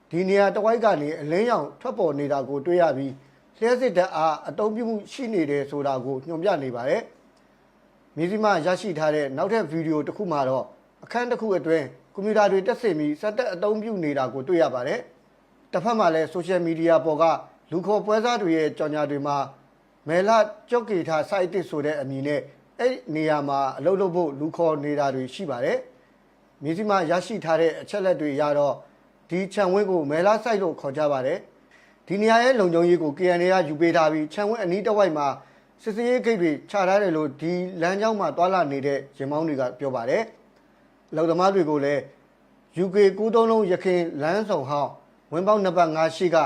ဒီနေရာတဝိုက်ကနေအလင်းရောင်ထွက်ပေါ်နေတာကိုတွေ့ရပြီးလျှက်စစ်ဓာတ်အားအတုံးပြုမှုရှိနေတယ်ဆိုတာကိုညွှန်ပြနေပါတယ်။မြစည်းမရရှိထားတဲ့နောက်ထပ်ဗီဒီယိုတစ်ခုမှာတော့အခန်းတစ်ခုအတွင်းကွန်ပျူတာတွေတက်ဆင်ပြီးစက်တက်အတုံးပြုနေတာကိုတွေ့ရပါတယ်။တစ်ဖက်မှာလည်းဆိုရှယ်မီဒီယာပေါ်ကလူခေါ်ပွဲစားတွေရဲ့ကြော်ညာတွေမှာမဲလာကြော့ကေထားစိုက်တစ်ဆိုတဲ့အမည်နဲ့အဲ့နေရာမှာအလုပ်လုပ်ဖို့လူခေါ်နေတာတွေရှိပါတယ်။မြစည်းမရရှိထားတဲ့အချက်လက်တွေရတော့ဒီခြံဝင်းကိုမဲလာစိုက်လို့ခေါ်ကြပါတယ်။ဒီနေရာရဲ့လုံခြုံရေးကို KNA ကယူပေးထားပြီးခြံဝင်းအနီးတစ်ဝိုက်မှာစစ်စေးရေးဂိတ်တွေချထားတယ်လို့ဒီလမ်းကြောင်းမှာတွာလာနေတဲ့ရင်မောင်းတွေကပြောပါတယ်။လောက်သမားတွေကိုလည်း UK 93လုံးရခင်လမ်းဆောင်ဟောင်းဝင်းပေါင်းနံပါတ်5ရှိက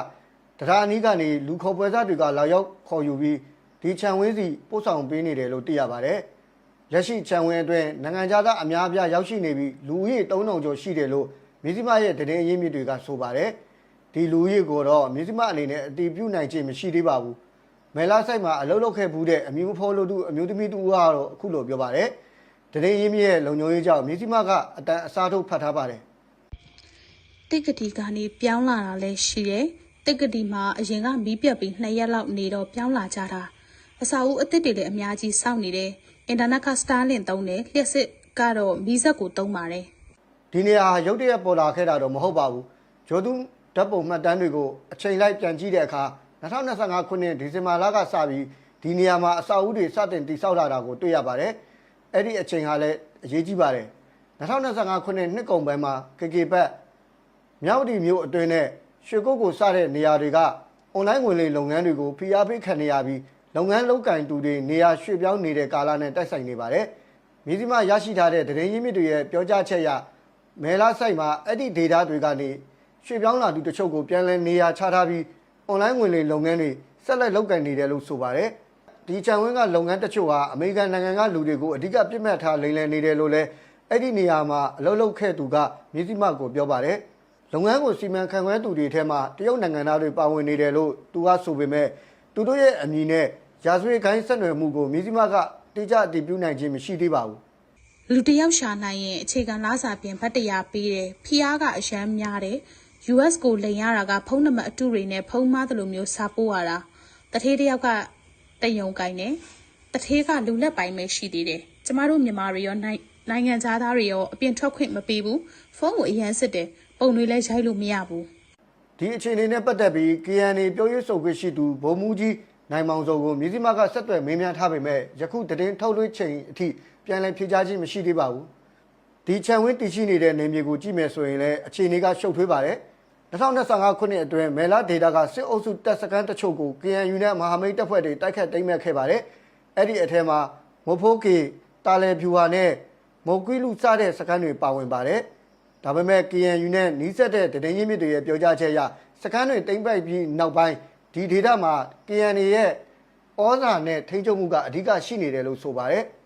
တရားအနီးကနေလူခေါ်ပွဲစားတွေကလာရောက်ခေါ်ယူပြီးဒီခြံဝင်းစီပို့ဆောင်ပေးနေတယ်လို့သိရပါတယ်။လက်ရှိခြံဝင်းအတွင်းနိုင်ငံသားအများအပြားရောက်ရှိနေပြီးလူဦးရေ3000ကျော်ရှိတယ်လို့မြစည်းမရဲ့သတင်းအရင်းမြစ်တွေကဆိုပါတယ်။ဒီလူဦးရေကိုတော့မြစည်းမအနေနဲ့အတည်ပြုနိုင်ခြင်းမရှိသေးပါဘူး။မဲလာဆိုင်မှာအလုပ်လုပ်ခဲ့ဘူးတဲ့အမျိုးမဖော်လို့သူအမျိုးသမီးတူကတော့အခုလိုပြောပါတယ်။သတင်းအရင်းမြစ်ရဲ့လုံခြုံရေးကြောင့်မြစည်းမကအတန်အစားထိုးဖတ်ထားပါတယ်။ တစ်ကတိကနေပြောင်းလာတာလည်းရှိတယ်။တစ်ကတိမှာအရင်ကမီးပြတ်ပြီး2ရက်လောက်နေတော့ပြောင်းလာကြတာ။အစာအုပ်အသစ်တွေလည်းအများကြီးစောင့်နေတယ်။အင်တာနက်ကစတာလင်သုံးတယ်။လျှက်စစ်ကတော့မီးစက်ကိုသုံးပါတယ်။ဒီနေရာရုတ်တရက်ပေါ်လာခဲ့တာတော့မဟုတ်ပါဘူး။ဂျိုတုဓာတ်ပုံမှတ်တမ်းတွေကိုအချိန်လိုက်ပြန်ကြည့်တဲ့အခါ2025ခုနှစ်ဒီဇင်ဘာလကစပြီးဒီနေရာမှာအစာအုပ်တွေစတင်တည်ဆောက်လာတာကိုတွေ့ရပါတယ်။အဲ့ဒီအချိန်ဟာလည်းအရေးကြီးပါတယ်။2025ခုနှစ်နှစ်ကုန်ပိုင်းမှာ KK ဘက်မြောက်ဒီမြို့အတွင်းနဲ့ရွှေကုတ်ကိုစတဲ့နေရာတွေကအွန်လိုင်းငွေလိမ်လုပ်ငန်းတွေကိုဖိအားပေးခံနေရပြီးလုပ်ငန်းလုပ်ကင်သူတွေနေရာရွှေ့ပြောင်းနေတဲ့ကာလနဲ့တိုက်ဆိုင်နေပါတယ်။မြစည်းမရရှိထားတဲ့သတင်းရင်းမြစ်တွေရဲ့ပြောကြားချက်အရမဲလာဆိုင်မှာအဲ့ဒီ data တွေကနေရွှေ့ပြောင်းလာသူတချို့ကိုပြန်လည်နေရာချထားပြီးအွန်လိုင်းငွေလိမ်လုပ်ငန်းတွေဆက်လက်လုပ်ကင်နေတယ်လို့ဆိုပါတယ်။ဒီချန်ဝင်းကလုပ်ငန်းတချို့ဟာအမေရိကန်နိုင်ငံကလူတွေကိုအဓိကပြစ်မှတ်ထားလိမ်လည်နေတယ်လို့လည်းအဲ့ဒီနေရာမှာအလုပ်လုပ်ခဲ့သူကမြစည်းမကိုပြောပါတယ်။လုပ်ငန်းကိုစီမံခန့်ခွဲသူတွေထဲမှာတရုတ်နိုင်ငံသားတွေပါဝင်နေတယ်လို့သူကဆိုပေမဲ့သူတို့ရဲ့အမည်နဲ့ရာဇဝတ်ခိုင်းဆက်နွယ်မှုကိုမြစည်းမကတိကျအတည်ပြုနိုင်ခြင်းမရှိသေးပါဘူး။လူတယောက်ရှာနိုင်ရင်အခြေခံလားစာပြင်ဗတ်တရားပေးတယ်။ဖိအားကအရန်များတယ်။ US ကိုလိန်ရတာကဖုန်းနံပါတ်အတုတွေနဲ့ဖုန်းမားသလိုမျိုးစာပို့ရတာ။တထေးတယောက်ကတယုံကိုင်းတယ်။တထေးကလူလက်ပိုင်းပဲရှိသေးတယ်။ကျမတို့မြန်မာတွေရောနိုင်ငံသားတွေရောအပြင်ထွက်ခွင့်မပေးဘူး။ဖုန်းကိုအရန်စစ်တယ်။ပုံတွေလည်းရိုက်လို့မရဘူး။ဒီအခြေအနေနဲ့ပတ်သက်ပြီး KNA ပြောရေးဆိုခွင့်ရှိသူဗိုလ်မှူးကြီးနိုင်မောင်စောကိုမြစည်းမကဆက်သွယ်မေးမြန်းထားပေမဲ့ယခုသတင်းထုတ်လွှင့်ချိန်အထိပြန်လည်ဖြေကြားခြင်းမရှိသေးပါဘူး။ဒီခြံဝင်းတည်ရှိနေတဲ့နေမြေကိုကြည့်မယ်ဆိုရင်လည်းအခြေအနေကရှုပ်ထွေးပါတယ်။2025ခုနှစ်အတွင်းမဲလာဒေတာကစစ်အုပ်စုတပ်စခန်းတချို့ကို KNU နဲ့မဟာမိတ်တပ်ဖွဲ့တွေတိုက်ခတ်သိမ်းမဲ့ခဲ့ပါတယ်။အဲ့ဒီအထက်မှာမဖိုးကေတာလယ်ဖြူဟာနဲ့မော်ကွီလူစတဲ့စခန်းတွေပါဝင်ပါတယ်။ ဒါပေမဲ့ KNU နဲ့နီးစပ်တဲ့တည်င်းရင်းမြစ်တွေရဲ့ပြောကြားချက်အရစခန်းတွေတိမ့်ပိုက်ပြီးနောက်ပိုင်းဒီဒေသမှာ KNU ရဲ့ဩဇာနဲ့ထိန်းချုပ်မှုကအဓိကရှိနေတယ်လို့ဆိုပါတယ်။